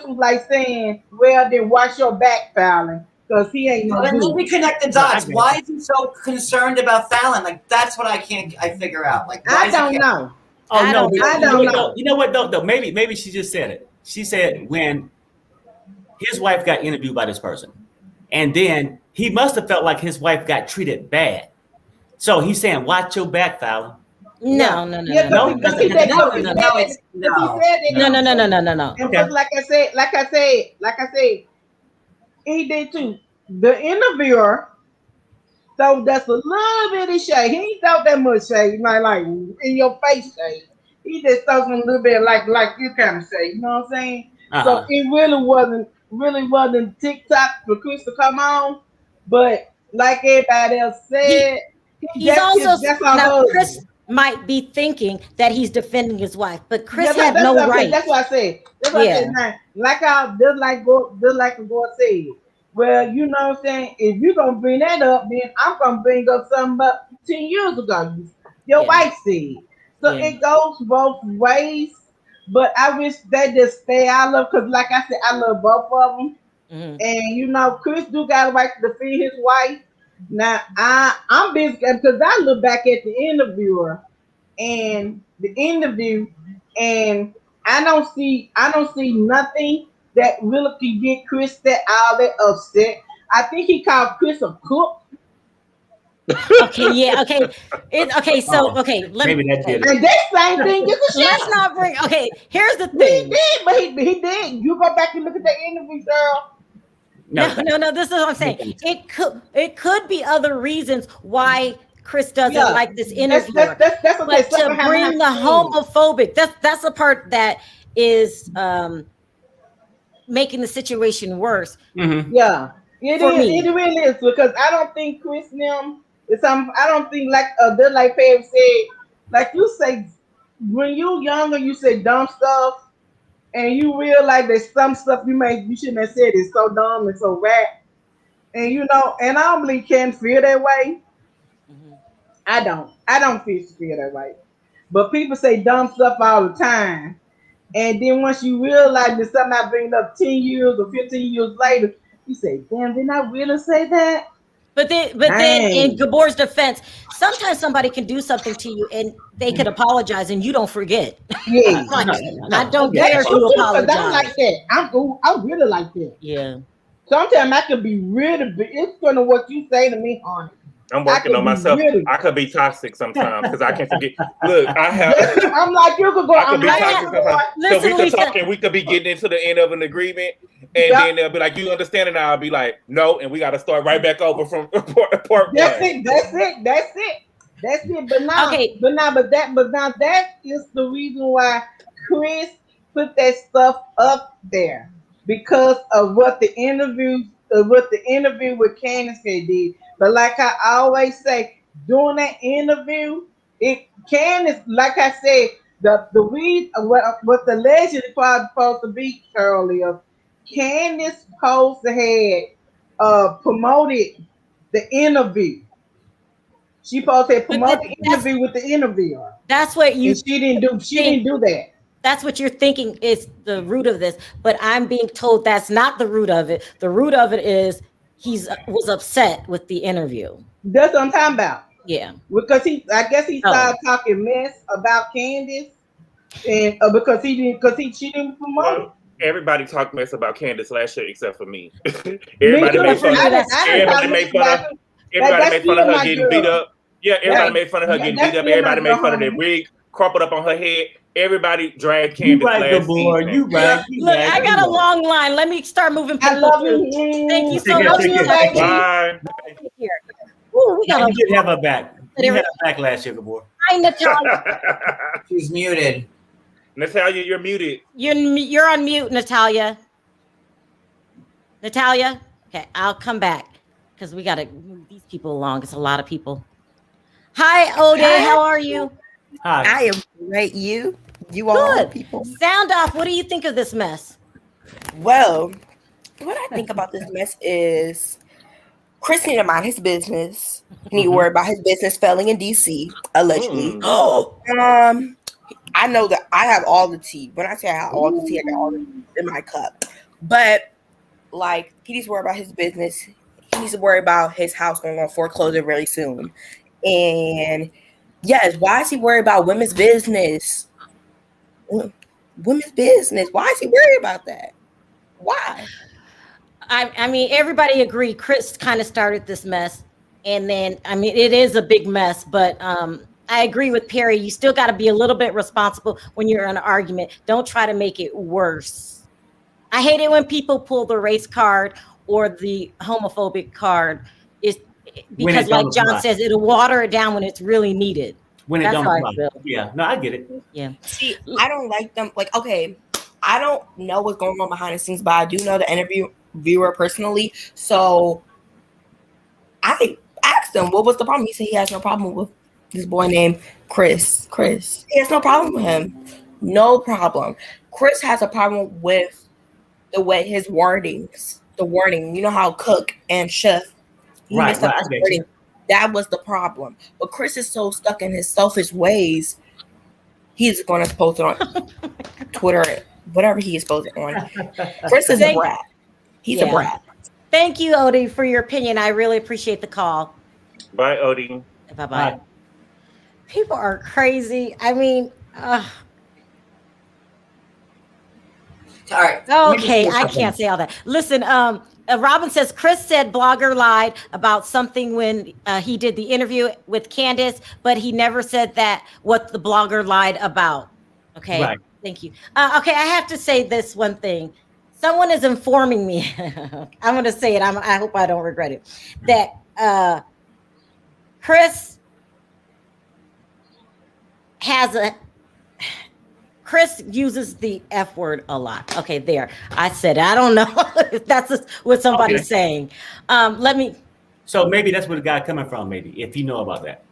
was like saying, well, then watch your back, Falynn, because he ain't no Let me connect the dots. Why is he so concerned about Falynn? Like, that's what I figure out. Like, I don't know. I don't know. You know what, though? Maybe she just said it. She said when his wife got interviewed by this person, and then he must have felt like his wife got treated bad. So he's saying, watch your back, Falynn. No, no, no, Yeah, no, because no, he said no, he no, said no, that- because he said no, that. no, no, no, no, no, no. And Okay. plus, like I said, he did too. The interviewer thought that's a little bit of shade. He ain't thought that much shade, like in your face shade. He just thought some little bit like you kind of shade. You know what I'm saying? So Uh-huh. it really wasn't TikTok for Chris to come on. But like everybody else said, He's also that's our now husband. Chris might be thinking that he's defending his wife, but Chris Yeah, had that's no what I said. right. That's what I said. That's what I Yeah. said. Now, like Gore said. Well, you know what I'm saying? If you're gonna bring that up, then I'm gonna bring up something about 10 years ago. Your Yeah. wife said. So Yeah. it goes both ways. But I wish they just stay. I love because like I said, I love both of them. Mhm. And you know, Chris do got a right to defend his wife. Now I'm busy because I look back at the interviewer and the interview, and I don't see nothing that really can get Chris that all that upset. I think he called Chris a cook, Okay, yeah, okay. So let Maybe me that did it. and that same thing is a let's shame. not bring okay, here's the He thing. did, but he did. You go back and look at the interview, girl. No, this is what I'm saying. It could be other reasons why Chris doesn't like this interviewer. That's okay. But to bring the homophobic, that's the part that is making the situation worse. Mm-hmm. Yeah, it For is. me. It really is because I don't think Chris and them is some. I don't think they're like Pam said. Like you say, when you younger, you say dumb stuff, and you realize that some stuff you shouldn't have said is so dumb and so rap. And you know, and I don't believe Ken feel that way. Mhm. I don't feel that way. But people say dumb stuff all the time. And then once you realize that something I bring up 10 years or 15 years later, you say, damn, didn't I really say that? But then in Dang. Gabor's defense, sometimes somebody can do something to you and they could apologize and you don't forget. Yeah. Like, No. I don't Yeah. care if you Because I'm apologize. like that. I'm really like that. Yeah. Sometimes I can be really big. It's going to what you say to me, honey. I'm working on myself. Really I could be toxic sometimes because I can forget. Look, I have. I'm like, you could go. I could I'm be like, toxic sometimes. So Listen, we could Lisa. talk and we could be getting into the end of an agreement, and Yep. then they'll be like, "You understand?" And I'll be like, "No," and we got to start right back over from part That's one. it. But now, Okay. but now that is the reason why Chris put that stuff up there because of what the interview with Candiace did. But like I always say, during that interview, Candiace, like I said, the reason what the legend is supposed to be, Carol, is Candiace supposed to had promoted the interview. She supposed to promote the interview with the interviewer. That's what you And she didn't do that. that's what you're thinking is the root of this, but I'm being told that's not the root of it. The root of it is was upset with the interview. That's what I'm talking about. Yeah. Because I guess he started talking mess about Candiace, and because she didn't promote it. Well, everybody talked mess about Candiace last year except for me. Everybody too. made fun. Everybody made fun of. Everybody made fun of her getting beat up. Yeah, everybody made fun of her getting beat up. Everybody made fun of the wig crumpled up on her head. Everybody dragged You Candiace right, last Gabor. season. You right. Look, I got a long line. Let me start moving I people love through. you. Thank you so Take care, much. take care, Thank take you. Bye. Here. Ooh, we got You a did have her back. You had her back last year, Gabor. hi, Natalia. She's muted. Natalia, you're muted. You're on mute, Natalia. Natalia? Okay, I'll come back because we got to move these people along. It's a lot of people. Hi, Ode. How are you? Hi. I am great. You all Good. people. Sound off. What do you think of this mess? Well, what I think about this mess is Chris need to mind his business. He need to worry about his business failing in DC, allegedly. I know that I have all the tea. When I say I have all the tea, I got all the tea in my cup. But like, he needs to worry about his business. He needs to worry about his house going on foreclosure very soon. And yes, why is he worried about women's business? Women's business. Why is he worried about that? Why? I mean, everybody agreed Chris kind of started this mess. And then, I mean, it is a big mess, but I agree with Perry. You still got to be a little bit responsible when you're in an argument. Don't try to make it worse. I hate it when people pull the race card or the homophobic card, is because, like John says, it'll water it down when it's really needed. When it That's don't how I apply. feel. Yeah, no, I get it. Yeah. See, I don't like them. Like, okay, I don't know what's going on behind the scenes, but I do know the interviewer personally. So I asked him what was the problem. He said he has no problem with this boy named Chris. He has no problem with him. No problem. Chris has a problem with the way his wordings, the wording. You know how cook and chef. Right. That was the problem. But Chris is so stuck in his selfish ways. He's going to post it on Twitter, whatever he is posting on. Chris is a brat. He's a brat. Thank you, Odie, for your opinion. I really appreciate the call. Bye, Odie. Bye-bye. People are crazy. I mean, all right. Okay, I can't say all that. Listen, Robin says Chris said blogger lied about something when he did the interview with Candiace, but he never said that what the blogger lied about. Okay, right. Thank you. Okay, I have to say this one thing. Someone is informing me. I'm going to say it. I hope I don't regret it. That Chris uses the F word a lot. Okay, there. I said it. I don't know if that's what somebody's saying. Let me. So maybe that's where the guy coming from, maybe, if you know about that.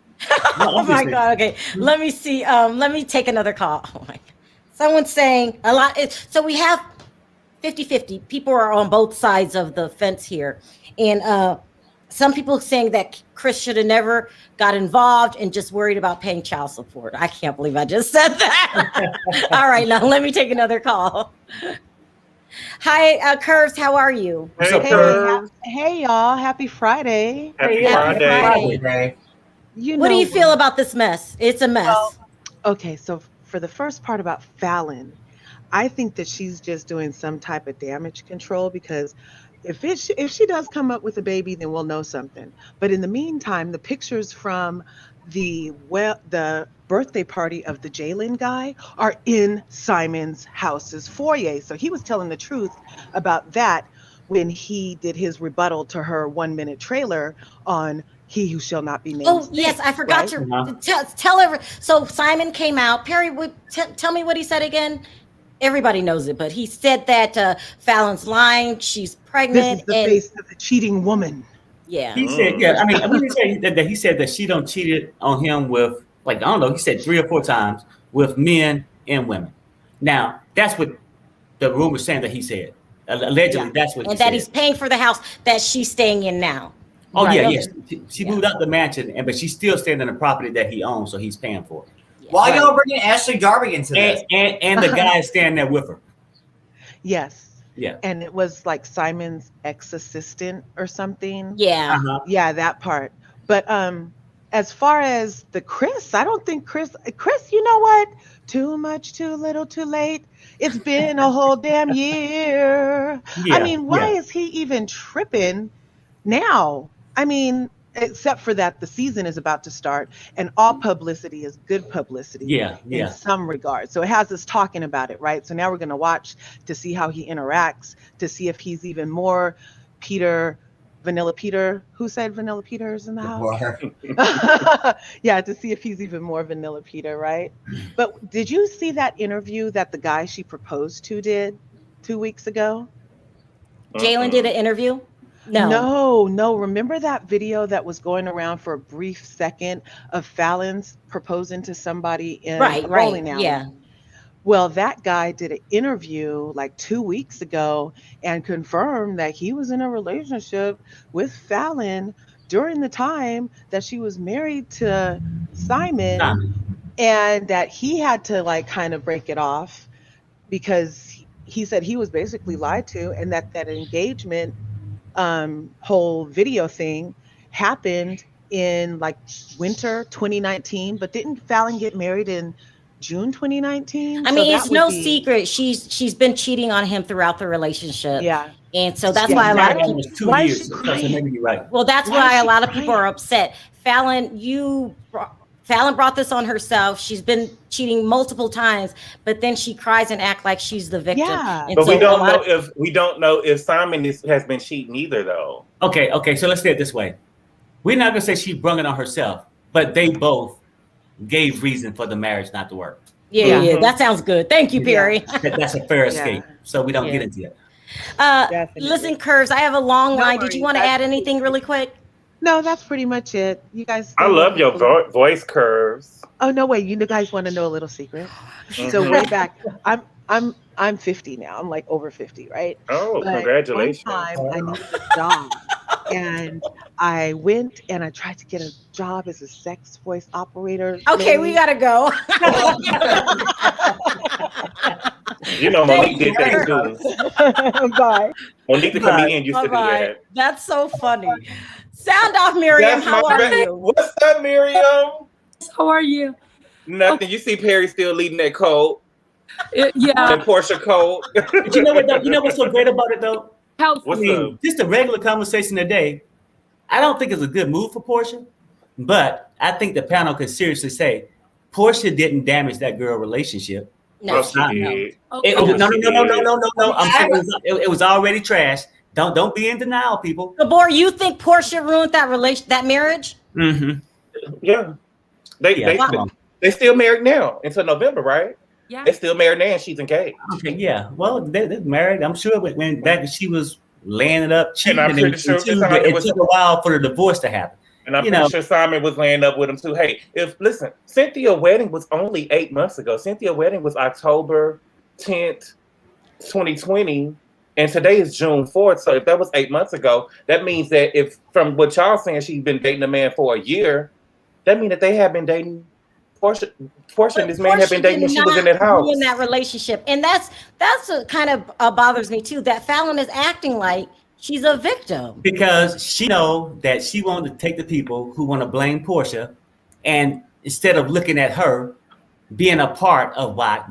No, oh my God. Okay. Let me see. Let me take another call. Oh my God. Someone's saying a lot. So we have 50-50. People are on both sides of the fence here. And some people saying that Chris should have never got involved and just worried about paying child support. I can't believe I just said that. All right, now let me take another call. Hi, Curves, how are you? What's up, Curves? Hey, y'all. Happy Friday. Happy Friday. What do you feel about this mess? It's a mess. Well, okay, so for the first part about Falynn, I think that she's just doing some type of damage control, because if she does come up with a baby, then we'll know something. But in the meantime, the pictures from the birthday party of the Jalen guy are in Simon's house's foyer. So he was telling the truth about that when he did his rebuttal to her 1-minute trailer on He Who Shall Not Be Named. Oh, yes, I forgot to tell everyone. So Simon came out. Perry, tell me what he said again. Everybody knows it, but he said that Falynn's lying. She's pregnant. This is the face of the cheating woman. Yeah. He said, yeah. I mean, I'm going to say that he said that she don't cheated on him with, like, I don't know, he said 3 or 4 times with men and women. Now, that's what the rumor saying that he said. Allegedly, that's what he said. And that he's paying for the house that she's staying in now. Oh, right. Yeah, yes. She moved out the mansion, but she's still staying in the property that he owns, so he's paying for it. Why y'all bringing Ashley Darby into this? And the guy is standing there with her. Yes. Yeah. And it was like Simon's ex-assistant or something. Yeah. Uh-huh. Yeah, that part. But as far as the Chris, I don't think Chris, you know what? Too much, too little, too late. It's been a whole damn year. Yeah, I mean, why is he even tripping now? I mean, except for that the season is about to start and all publicity is good publicity in some regard. So it has us talking about it, right? So now we're going to watch to see how he interacts, to see if he's even more Vanilla Peter. Who said Vanilla Peter is in the house? Yeah, to see if he's even more Vanilla Peter, right? But did you see that interview that the guy she proposed to did 2 weeks ago? Jalen did an interview? No. Remember that video that was going around for a brief second of Falynn's proposing to somebody in a bowling alley? Yeah. Well, that guy did an interview like 2 weeks ago and confirmed that he was in a relationship with Falynn during the time that she was married to Simon, and that he had to like kind of break it off because he said he was basically lied to, and that engagement whole video thing happened in like winter 2019, but didn't Falynn get married in June 2019? I mean, it's no secret she's been cheating on him throughout the relationship. Yeah. And so that's why a lot of people 2 years. So maybe you're right. Well, that's why a lot of people are upset. Falynn, Falynn brought this on herself. She's been cheating multiple times, but then she cries and acts like she's the victim. Yeah. And But so we don't a lot know of- if Simon has been cheating either, though. Okay. So let's say it this way. We're not gonna say she brung it on herself, but they both gave reason for the marriage not to work. Yeah, that sounds good. Thank you, Perry. That's a fair escape. So we don't get into it. Definitely. Listen, Curves, I have a long No line. Did you worries. want to add anything really quick? No, that's pretty much it. You guys. I love your voice curves. Oh no, wait! You guys want to know a little secret? So Mhm. way back, I'm 50 now. I'm like over 50, right? Oh, But congratulations. One time I needed a job, and I went and I tried to get a job as a sex voice operator. Okay, we gotta go. You know, Monique did that too. Bye. Monique the comedian used to do Bye-bye. that. That's so funny. Sound off, Miriam. That's How my are best- you? What's up, Miriam? How are you? Nothing. You see Perry still leading that coat, Yeah, that Porsche coat. But you know what? Though? You know what's so great about it though? helpful. What's I mean, up? just a regular conversation today. I don't think it's a good move for Porsha, but I think the panel could seriously say Porsha didn't damage that girl relationship. No, she did. Okay. No. I'm saying it was already trash. Don't be in denial, people. Gabor, you think Porsha ruined that marriage? Mm-hmm. Yeah. Yeah. They still married now until November, right? Yeah. They still married now and she's engaged. Okay, yeah. Well, they're married. I'm sure when back when she was laying it up, cheating, I'm pretty sure it took a while for the divorce to happen. And I'm You pretty know. sure Simon was laying up with him too. Hey, listen, Cynthia's wedding was only 8 months ago. Cynthia's wedding was October 10th, 2020. And today is June 4th. So if that was 8 months ago, that means that if from what y'all saying she's been dating a man for a year, that means that they have been dating Porsha and this man have been dating when she was in that house. In that relationship, and that's what kind of bothers me too. That Falynn is acting like she's a victim Because she know that she wanted to take the people who want to blame Porsha, and instead of looking at her being a part of why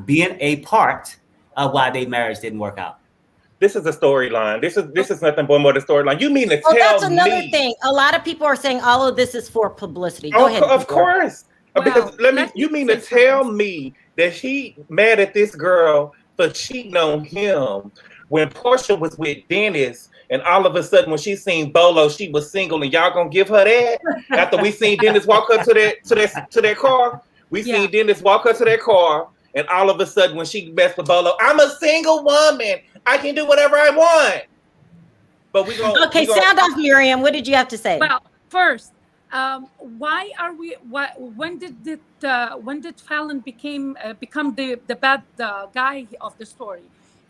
their marriage didn't work out. This is a storyline. This is nothing but more the storyline. You mean to tell me? That's another thing. A lot of people are saying all of this is for publicity. Go ahead. Of course. Well, Because let me you mean to say tell something. me that he mad at this girl for cheating on him when Porsha was with Dennis, and all of a sudden when she seen Bolo, she was single, and y'all gonna give her that after we seen Dennis walk her to that car? We Yeah. seen Dennis walk her to that car, and all of a sudden when she messed with Bolo, I'm a single woman. I can do whatever I want. But we gonna Okay, sound off, Miriam. What did you have to say? Well, first, why are we? When did Falynn become the bad guy of the story?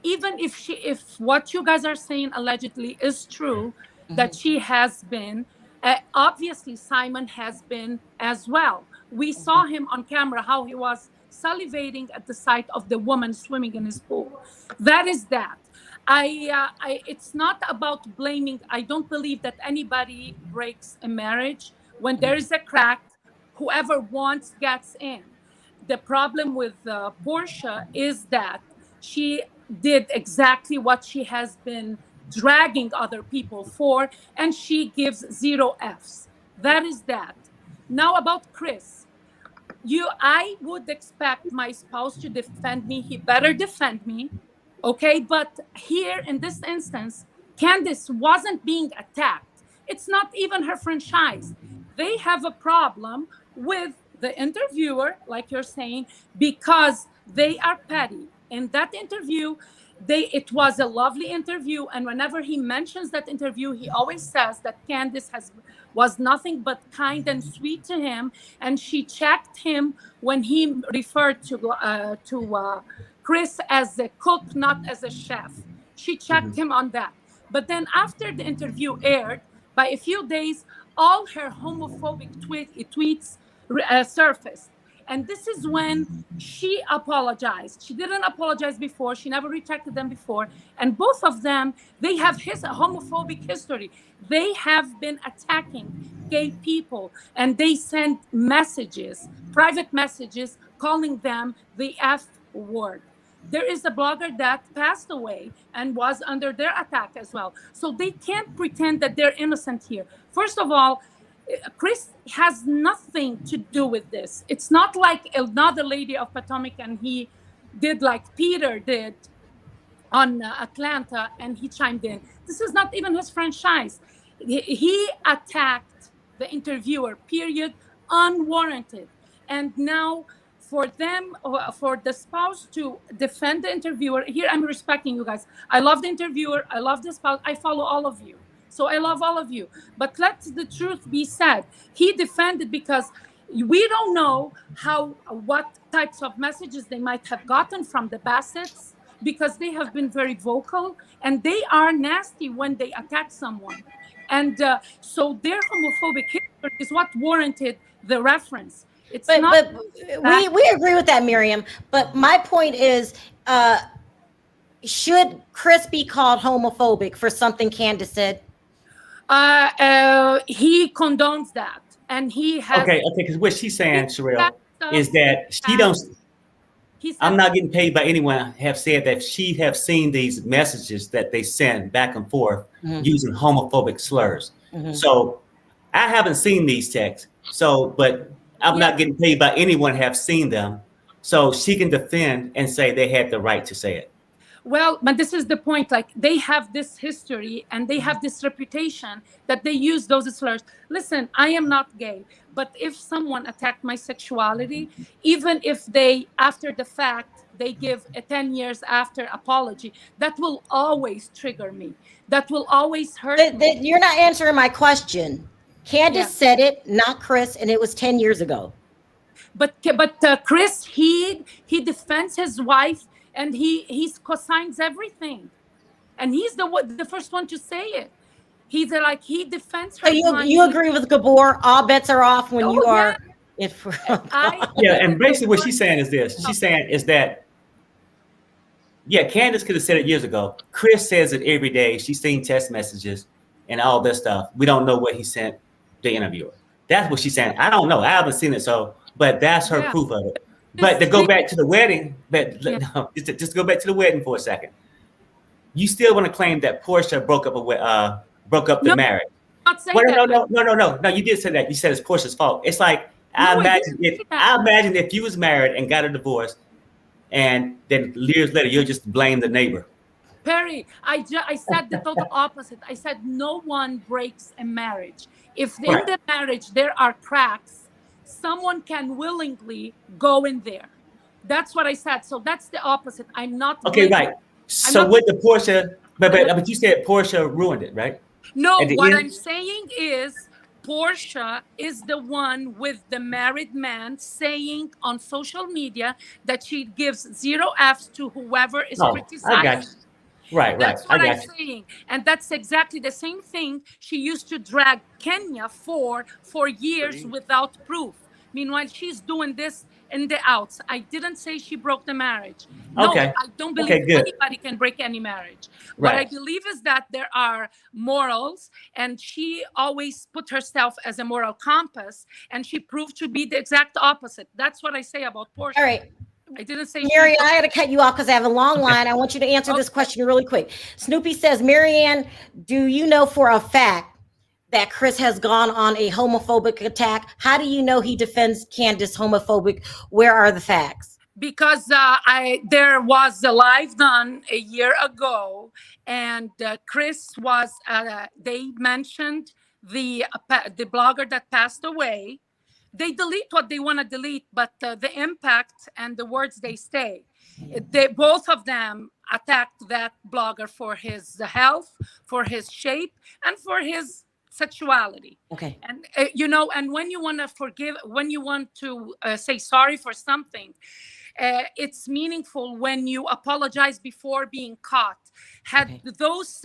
Even if what you guys are saying allegedly is true, that she has been, obviously Simon has been as well. We saw him on camera how he was salivating at the sight of the woman swimming in his pool. That is that. It's not about blaming. I don't believe that anybody breaks a marriage. When there is a crack, whoever wants gets in. The problem with Porsha is that she did exactly what she has been dragging other people for, and she gives 0 Fs. That is that. Now about Chris. I would expect my spouse to defend me. He better defend me. Okay, but here in this instance, Candiace wasn't being attacked. It's not even her franchise. They have a problem with the interviewer, like you're saying, because they are petty. In that interview, it was a lovely interview, and whenever he mentions that interview, he always says that Candiace was nothing but kind and sweet to him, and she checked him when he referred to Chris as a cook, not as a chef. She checked him on that. But then after the interview aired, by a few days, all her homophobic tweets surfaced. And this is when she apologized. She didn't apologize before. She never retracted them before. And both of them, they have his homophobic history. They have been attacking gay people, and they send messages, private messages, calling them the F word. There is a blogger that passed away and was under their attack as well. So they can't pretend that they're innocent here. First of all, Chris has nothing to do with this. It's not like another lady of Potomac and he did like Peter did on Atlanta and he chimed in. This is not even his franchise. He attacked the interviewer, period, unwarranted. And now for them, for the spouse to defend the interviewer, here I'm respecting you guys. I love the interviewer. I love the spouse. I follow all of you. So I love all of you. But let the truth be said. He defended because we don't know what types of messages they might have gotten from the Bassetts, because they have been very vocal and they are nasty when they attack someone. And so their homophobic history is what warranted the reference. It's not. But we agree with that, Miriam. But my point is, should Chris be called homophobic for something Candiace said? He condones that, and he has. Okay. Because what she's saying, Sharrell, is that she don't. I'm not getting paid by anyone. Have said that she have seen these messages that they send back and forth using homophobic slurs. So I haven't seen these texts. So, but I'm not getting paid by anyone have seen them. So she can defend and say they had the right to say it. Well, but this is the point. Like, they have this history and they have this reputation that they use those slurs. Listen, I am not gay, but if someone attacked my sexuality, even if they, after the fact, they give a 10 years after apology, that will always trigger me. That will always hurt me. You're not answering my question. Candiace said it, not Chris, and it was 10 years ago. But Chris, he defends his wife. And he cosigns everything, and he's the first one to say it. He's like, he defends her. So you agree with Gabor? All bets are off when you are. And basically what she's saying is this. She's saying is that, Candiace could have said it years ago. Chris says it every day. She's seen text messages and all this stuff. We don't know what he sent the interviewer. That's what she's saying. I don't know. I haven't seen it, but that's her proof of it. But to go back to the wedding, just go back to the wedding for a second. You still want to claim that Porsha broke up the marriage? No. You did say that. You said it's Porsha's fault. It's like I imagine if you was married and got a divorce, and then years later you'll just blame the neighbor. Perry, I said the total opposite. I said no one breaks a marriage. If in the marriage there are cracks, someone can willingly go in there. That's what I said. So that's the opposite. I'm not. Okay, right. So with the Porsha, but you said Porsha ruined it, right? No, what I'm saying is Porsha is the one with the married man saying on social media that she gives 0 Fs to whoever is criticizing. I got you. Right. That's what I'm saying. And that's exactly the same thing she used to drag Kenya for years without proof. Meanwhile, she's doing this in the outs. I didn't say she broke the marriage. No, I don't believe anybody can break any marriage. What I believe is that there are morals, and she always put herself as a moral compass, and she proved to be the exact opposite. That's what I say about Porsha. All right. I didn't say. Mary, I had to cut you off because I have a long line. I want you to answer this question really quick. Snoopy says, Marianne, do you know for a fact that Chris has gone on a homophobic attack? How do you know he defends Candiace homophobic? Where are the facts? Because there was a live done a year ago, and Chris was. They mentioned the blogger that passed away. They delete what they want to delete, but the impact and the words they stay. Both of them attacked that blogger for his health, for his shape, and for his sexuality. Okay. And and when you want to forgive, when you want to say sorry for something, it's meaningful when you apologize before being caught. Had those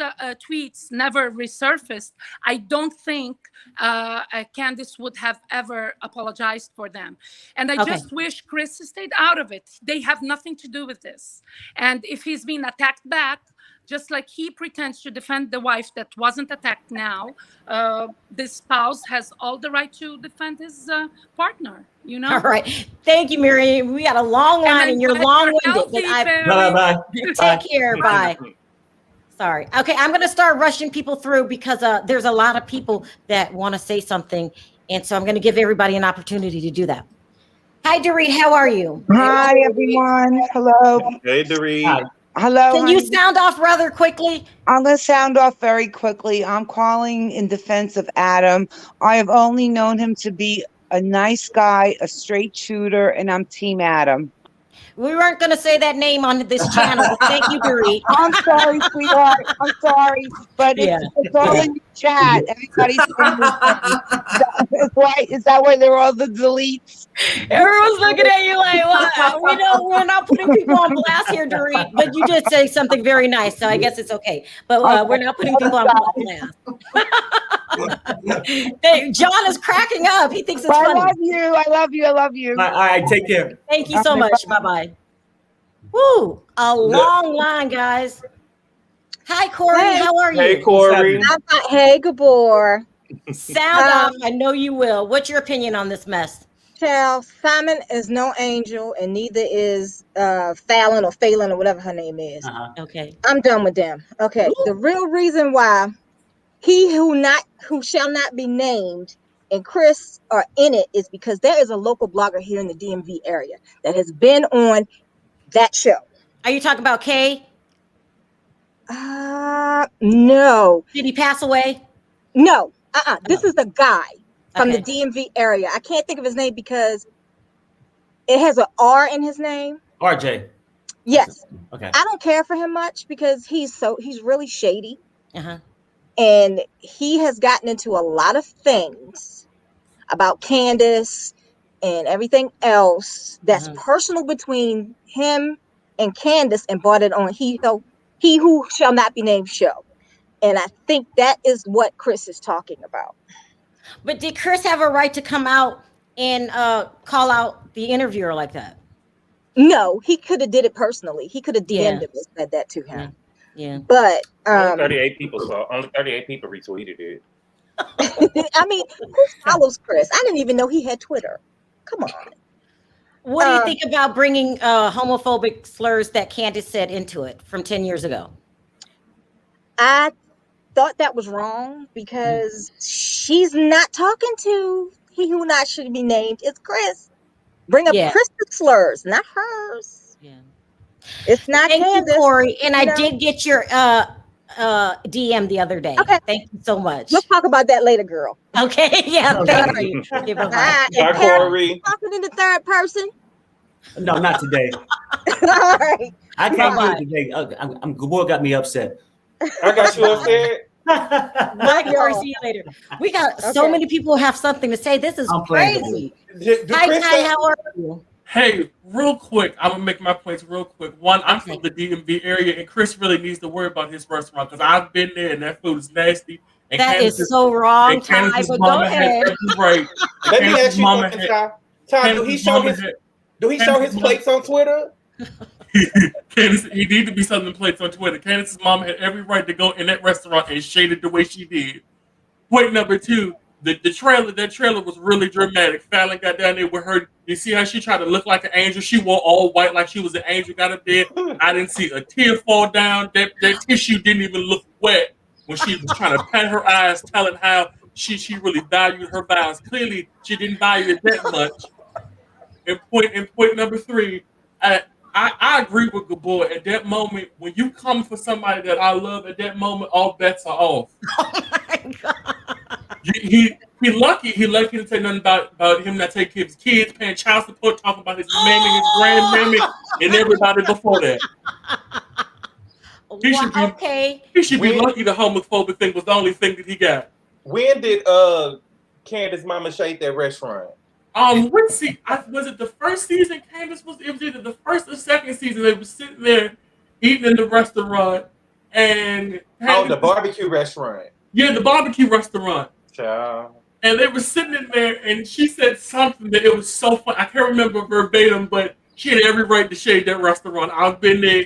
tweets never resurfaced, I don't think Candiace would have ever apologized for them. And I just wish Chris stayed out of it. They have nothing to do with this. And if he's been attacked back, just like he pretends to defend the wife that wasn't attacked now, the spouse has all the right to defend his partner, All right. Thank you, Miriam. We got a long line and you're long-winded. Bye. Take care. Bye. Sorry. Okay, I'm going to start rushing people through because there's a lot of people that want to say something, And so I'm going to give everybody an opportunity to do that. Hi, Dorit. How are you? Hi, everyone. Hello. Hey, Dorit. Hello. Can you sound off rather quickly? I'm going to sound off very quickly. I'm calling in defense of Adam. I have only known him to be a nice guy, a straight shooter, and I'm Team Adam. We weren't going to say that name on this channel. But thank you, Dorit. I'm sorry, sweetheart. I'm sorry, but it's all in the chat. Everybody's saying is that why there are all the deletes? Everyone's looking at you like, what? We're not putting people on blast here, Dorit, but you did say something very nice, so I guess it's okay. But we're not putting people on blast. Hey, John is cracking up. He thinks it's funny. I love you. I love you. I love you. All right, take care. Thank you so much. Bye-bye. Woo, a long line, guys. Hi, Corey. Hey. How are you? Hey, Corey. Hey, Gabor. Sound off. I know you will. What's your opinion on this mess? Child, Simon is no angel, and neither is Falynn or whatever her name is. Okay. I'm done with them. Okay. Ooh. The real reason why he who shall not be named and Chris are in it is because there is a local blogger here in the DMV area that has been on that show. Are you talking about Kay? No. Did he pass away? No. This is the guy from Okay. the DMV area. I can't think of his name because it has an R in his name. RJ. Yes. Okay. I don't care for him much because he's really shady. Uh-huh. And he has gotten into a lot of things about Candiace and everything else that's personal between him and Candiace, and brought it on he who shall not be named show. And I think that is what Chris is talking about. But did Chris have a right to come out and call out the interviewer like that? No, he could have did it personally. He could have DM'd him and said that to him. Yeah. But only 38 people retweeted it. I mean, who follows Chris? I didn't even know he had Twitter. Come on. What do you think about bringing homophobic slurs that Candiace said into it from 10 years ago? I thought that was wrong because she's not talking to he who not should be named. It's Chris. Bring up Chris's slurs, not hers. Yeah. It's not Thank Candiace, you, Corey. And I did get your DM the other day. Okay. Thank you so much. We'll talk about that later, girl. Okay. Yeah. Thank you. Okay, bye-bye. Bye, Corey. Talking in the third person. No, not today. All right. I can't do it today. Gabor got me upset. I got you upset. Bye, Corey. See you later. We got so many people who have something to say. This is crazy. Hi, Kai. How are you? Hey, real quick, I'm gonna make my points real quick. One, I'm from the DMV area, and Chris really needs to worry about his restaurant because I've been there and that food is nasty. And that is so wrong, Ty. But go ahead. Right. Let me ask you something, Ty. Do he show his plates on Twitter? Candiace, he need to be selling plates on Twitter. Candiace's mom had every right to go in that restaurant and shade it the way she did. Point number two. That trailer was really dramatic. Falynn got down there with her. You see how she tried to look like an angel? She wore all white like she was an angel, got up there. I didn't see a tear fall down. That tissue didn't even look wet when she was trying to pat her eyes, telling how she really valued her vows. Clearly, she didn't value it that much. And point number three, I agree with Gabor. At that moment, when you come for somebody that I love, at that moment, all bets are off. Oh my God. He lucky to say nothing about him not taking his kids, paying child support, talking about his mammy, his grandmammy, and everybody before that. He should be lucky the homophobic thing was the only thing that he got. When did Candiace mama shade that restaurant? Let's see. Was it the first season Candiace was? It was either the first or second season. They were sitting there eating in the restaurant and the barbecue restaurant. Yeah, the barbecue restaurant. Child. And they were sitting in there, and she said something that it was so fun. I can't remember verbatim, but she had every right to shade that restaurant. I've been there.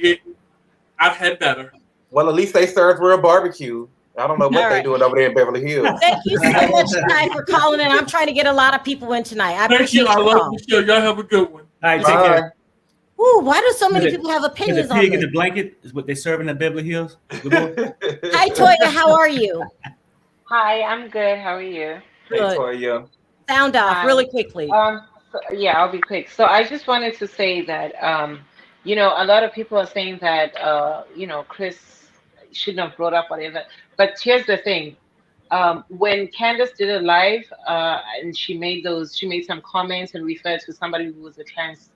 I've had better. Well, at least they served real barbecue. I don't know what they're doing over there in Beverly Hills. Thank you so much, Ty, for calling in. I'm trying to get a lot of people in tonight. Thank you. I love the show. Y'all have a good one. All right, take care. Ooh, why do so many people have opinions on the pig this? in the blanket is what they serve in the Beverly Hills. Hi, Toya. How are you? Hi, I'm good. How are you? Hey, Toya. Sound off really quickly. Yeah, I'll be quick. So I just wanted to say that, a lot of people are saying that, Chris shouldn't have brought up whatever. But here's the thing. When Candiace did a live, and she made some comments and referred to somebody who was a trans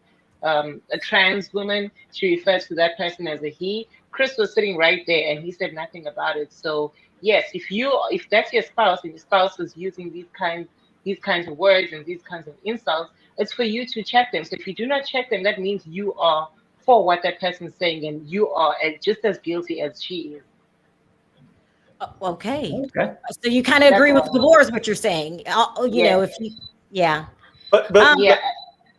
woman. She referred to that person as a he. Chris was sitting right there, and he said nothing about it. So yes, if that's your spouse and your spouse is using these kinds of words and these kinds of insults, it's for you to check them. So if you do not check them, that means you are for what that person's saying, and you are just as guilty as she is. Okay. So you kind of agree with Gabor is what you're saying. Yeah. But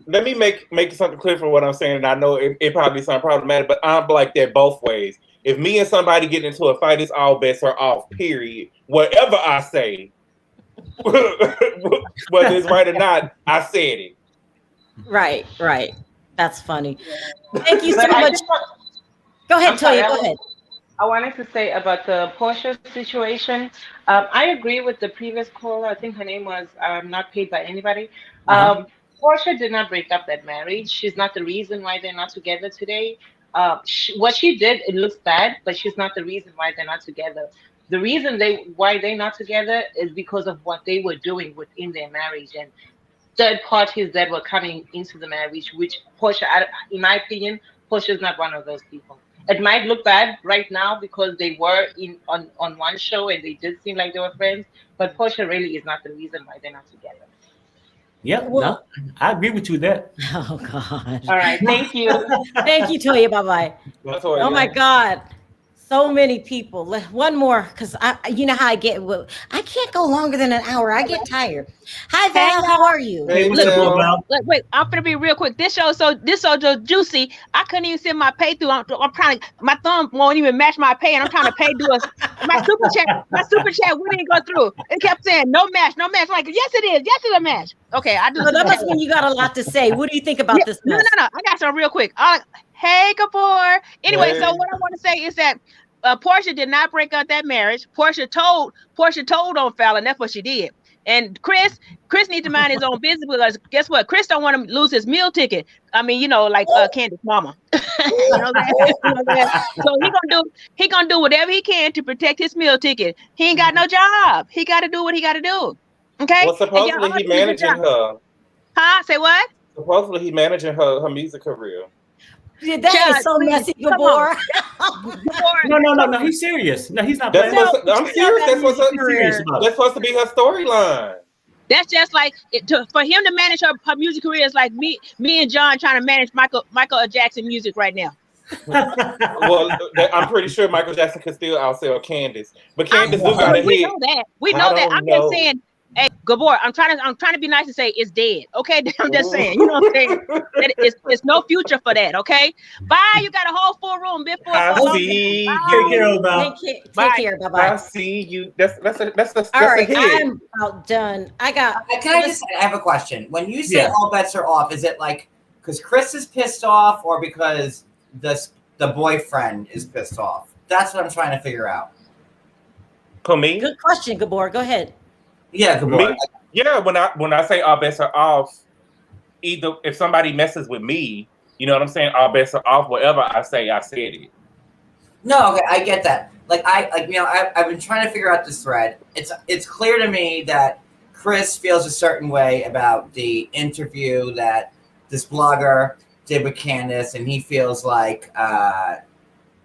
let me make something clear for what I'm saying. And I know it probably sounds problematic, but I'm like that both ways. If me and somebody get into a fight, it's all bets are off, period. Whatever I say, whether it's right or not, I said it. Right. That's funny. Thank you so much. Go ahead, Toya. Go ahead. I wanted to say about the Porsha situation. I agree with the previous caller. I think her name was not paid by anybody. Porsha did not break up that marriage. She's not the reason why they're not together today. What she did, it looks bad, but she's not the reason why they're not together. The reason why they're not together is because of what they were doing within their marriage and third parties that were coming into the marriage, which Porsha, in my opinion, Porsha is not one of those people. It might look bad right now because they were on one show and they did seem like they were friends, but Porsha really is not the reason why they're not together. Yeah, no, I agree with you there. Oh God. All right, thank you. Thank you, Toya. Bye-bye. Oh my God. So many people. One more, because you know how I get. I can't go longer than an hour. I get tired. Hi, Val. How are you? Hey, Look, wait. I'm gonna be real quick. This show so juicy. I couldn't even send my pay through. I'm trying to. My thumb won't even match my pay, and I'm trying to pay through my super chat. My super chat wouldn't go through. It kept saying no match, no match. I'm like, yes, it is. Yes, it's a match. Okay, I do. So that must mean you got a lot to say. What do you think about this? No. I got some real quick. Hey, Gabor. Anyway, so what I want to say is that. Porsha did not break up that marriage. Porsha told on Falynn. That's what she did. And Chris needs to mind his own business because guess what? Chris don't want to lose his meal ticket. I mean, like Candiace's mama. You know what I'm saying? So he gonna do whatever he can to protect his meal ticket. He ain't got no job. He got to do what he got to do. Okay. Well, supposedly he managing her. Huh? Say what? Supposedly he managing her music career. That is so messy, Gabor. No. He's serious. No, he's not. I'm serious. That's supposed to be her storyline. That's just like for him to manage her music career is like me and John trying to manage Michael Jackson music right now. Well, I'm pretty sure Michael Jackson could still outsell Candiace, but Candiace do got a hit. We know that. I'm just saying. Hey, Gabor, I'm trying to be nice and say it's dead. Okay, I'm just saying. You know what I'm saying? It's no future for that. Okay, bye. You got a whole full room. I see. Take care, Val. Take care. Bye bye. I see you. That's all right. I'm about done. I have a question. When you say all bets are off, is it like because Chris is pissed off, or because the boyfriend is pissed off? That's what I'm trying to figure out. For me, good question, Gabor. Go ahead. Yeah, Gabor. When I say all bets are off, either if somebody messes with me, you know what I'm saying, all bets are off. Whatever I say, I said it. No, okay, I get that. I've been trying to figure out this thread. It's clear to me that Chris feels a certain way about the interview that this blogger did with Candiace, and he feels like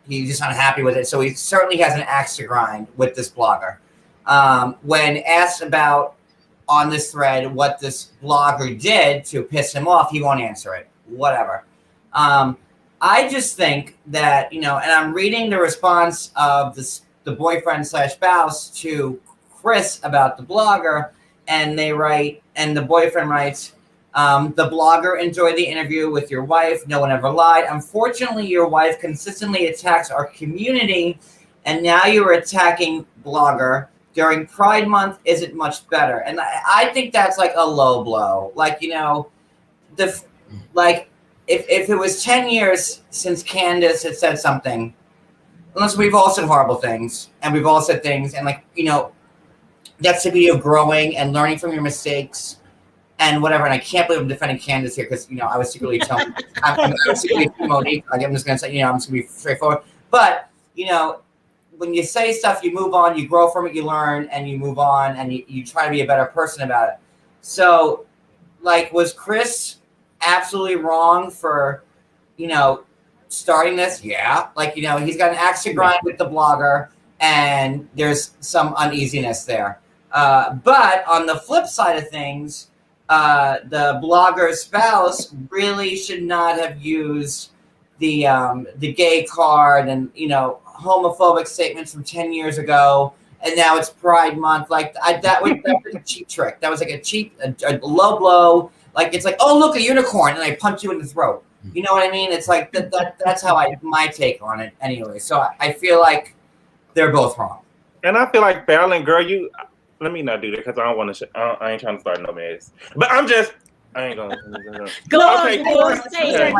he's just unhappy with it. So he certainly has an axe to grind with this blogger. When asked about on this thread what this blogger did to piss him off, he won't answer it. Whatever. I just think that, and I'm reading the response of the boyfriend/spouse to Chris about the blogger, and the boyfriend writes, the blogger enjoyed the interview with your wife. No one ever lied. Unfortunately, your wife consistently attacks our community, and now you're attacking blogger. During Pride Month isn't much better. And I think that's like a low blow. If it was 10 years since Candiace had said something, unless we've all said horrible things, and we've all said things, and that's the beauty of growing and learning from your mistakes. and whatever. And I can't believe I'm defending Candiace here because I was secretly telling, I was secretly Monique. Like I'm just gonna say, I'm just gonna be straightforward. But when you say stuff, you move on, you grow from it, you learn, and you move on, and you try to be a better person about it. So, like, was Chris absolutely wrong for, starting this? Yeah. Like, he's got an axe to grind with the blogger, and there's some uneasiness there. But on the flip side of things, the blogger's spouse really should not have used the gay card and homophobic statements from 10 years ago, and now it's Pride Month. Like that was a cheap trick. That was like a low blow. Like it's like, oh look, a unicorn, and I punch you in the throat. You know what I mean? It's like that's how my take on it anyway. So I feel like they're both wrong. And I feel like Falynn, girl, let me not do that because I don't want to. I ain't trying to start no mess. But I ain't gonna. Go okay, on, say it.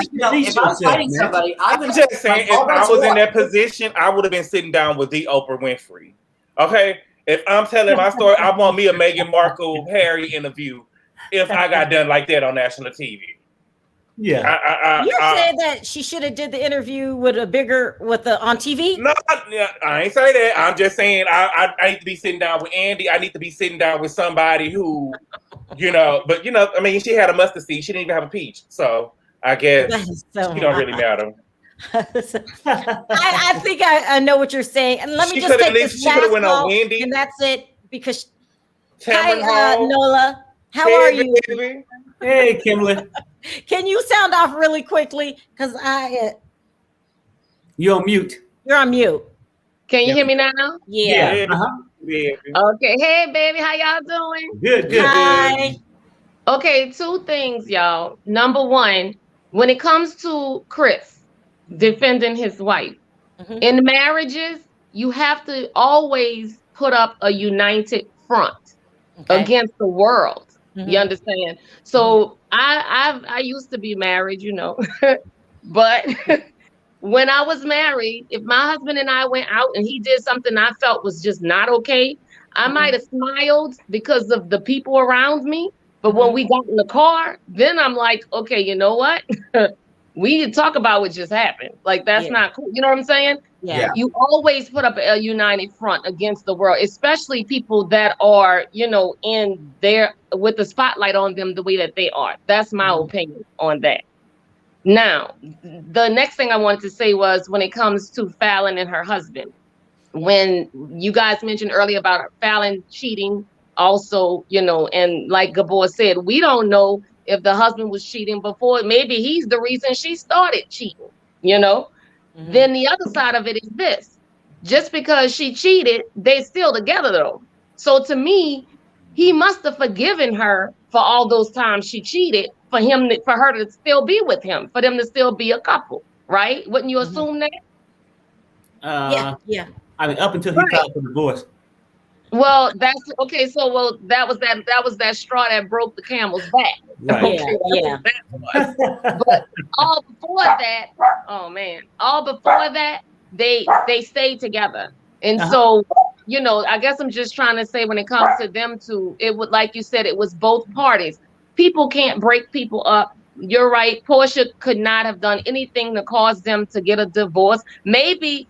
If I'm fighting somebody, I'm just saying, if I was in that position, I would have been sitting down with the Oprah Winfrey. Okay, if I'm telling my story, I want me a Meghan Markle Harry interview. If I got done like that on national TV. Yeah, you said that she should have did the interview on TV. No, I ain't say that. I'm just saying I need to be sitting down with Andy. I need to be sitting down with somebody who, But I mean, she had a mustard seed. She didn't even have a peach. So I guess she don't really matter. I think I know what you're saying. And let me just take this last call, and that's it. Because hi, Nola, how are you? Baby. Hey, Kimberly. Can you sound off really quickly? Because you're on mute. You're on mute. Can you hear me now? Yeah. Yeah. Okay. Hey, baby, how y'all doing? Good. Hi. Okay, 2 things, y'all. Number 1, when it comes to Chris defending his wife, in marriages, you have to always put up a united front against the world. You understand? So I used to be married, but when I was married, if my husband and I went out and he did something I felt was just not okay, I might have smiled because of the people around me. But when we got in the car, then I'm like, okay, you know what? We need to talk about what just happened. Like, that's not cool. You know what I'm saying? Yeah. You always put up a united front against the world, especially people that are, in there with the spotlight on them the way that they are. That's my opinion on that. Now, the next thing I wanted to say was when it comes to Falynn and her husband, when you guys mentioned earlier about Falynn cheating also, and like Gabor said, we don't know if the husband was cheating before. Maybe he's the reason she started cheating, Then the other side of it is this. Just because she cheated, they still together though. So to me, he must have forgiven her for all those times she cheated for her to still be with him, for them to still be a couple, right? Wouldn't you assume that? Yeah. I mean, up until he filed for divorce. Well, that's okay. So, that was that straw that broke the camel's back. Right. Okay, Yeah. But all before that, they stayed together, and so I guess I'm just trying to say when it comes to them two, it would, like you said, it was both parties. People can't break people up. You're right. Porsha could not have done anything to cause them to get a divorce. Maybe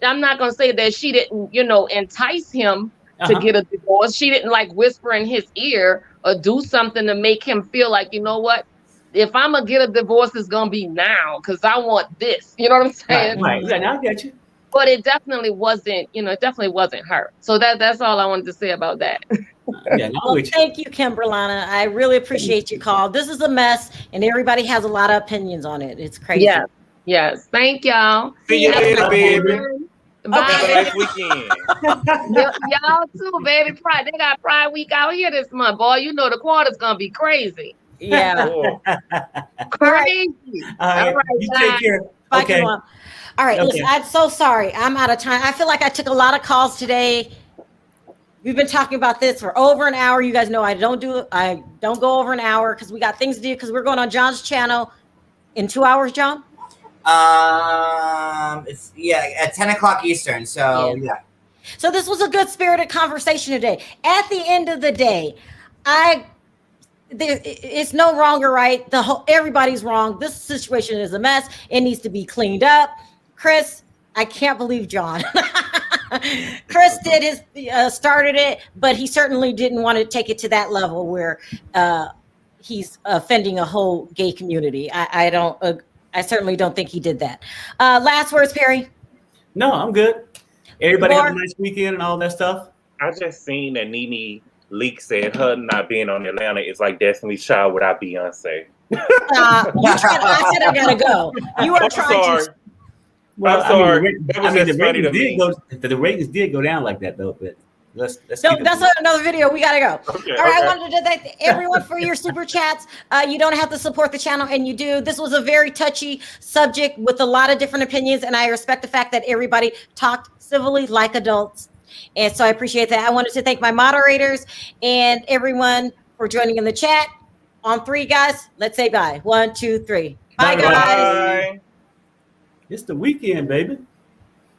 I'm not going to say that she didn't, entice him to get a divorce. She didn't whisper in his ear or do something to make him feel like, you know what? If I'm going to get a divorce, it's going to be now because I want this. You know what I'm saying? Right. Yeah, I get you. But it definitely wasn't, her. So that's all I wanted to say about that. Well, thank you, Kimberlana. I really appreciate your call. This is a mess, and everybody has a lot of opinions on it. It's crazy. Yes. Thank y'all. See you later, baby. Bye. Have a nice weekend. Y'all too, baby. Pride. They got Pride Week out here this month, boy. The quarter's gonna be crazy. Yeah. Crazy. All right. You take care. Okay. All right. Okay. Listen, I'm so sorry. I'm out of time. I feel like I took a lot of calls today. We've been talking about this for over an hour. You guys know I don't go over an hour because we got things to do because we're going on John's channel in 2 hours, John. It's at 10 o'clock Eastern. So yeah. So this was a good spirited conversation today. At the end of the day, I it's no wrong or right. Everybody's wrong. This situation is a mess. It needs to be cleaned up. Chris, I can't believe John. Chris started it, but he certainly didn't want to take it to that level where he's offending a whole gay community. I certainly don't think he did that. Last words, Perry? No, I'm good. Everybody have a nice weekend and all that stuff. I just seen that Nene Leak said her not being on Atlanta is like Destiny's Child without Beyonce. I said I gotta go. You are trying to. Well, I'm sorry. The ratings did go down like that, though. But let's that's another video. We gotta go. Okay, all right. I wanted to thank everyone for your super chats. You don't have to support the channel, and you do. This was a very touchy subject with a lot of different opinions, and I respect the fact that everybody talked civilly like adults. And so I appreciate that. I wanted to thank my moderators and everyone for joining in the chat. On 3, guys, let's say bye. 1, 2, 3. Bye, guys. Bye. It's the weekend, baby.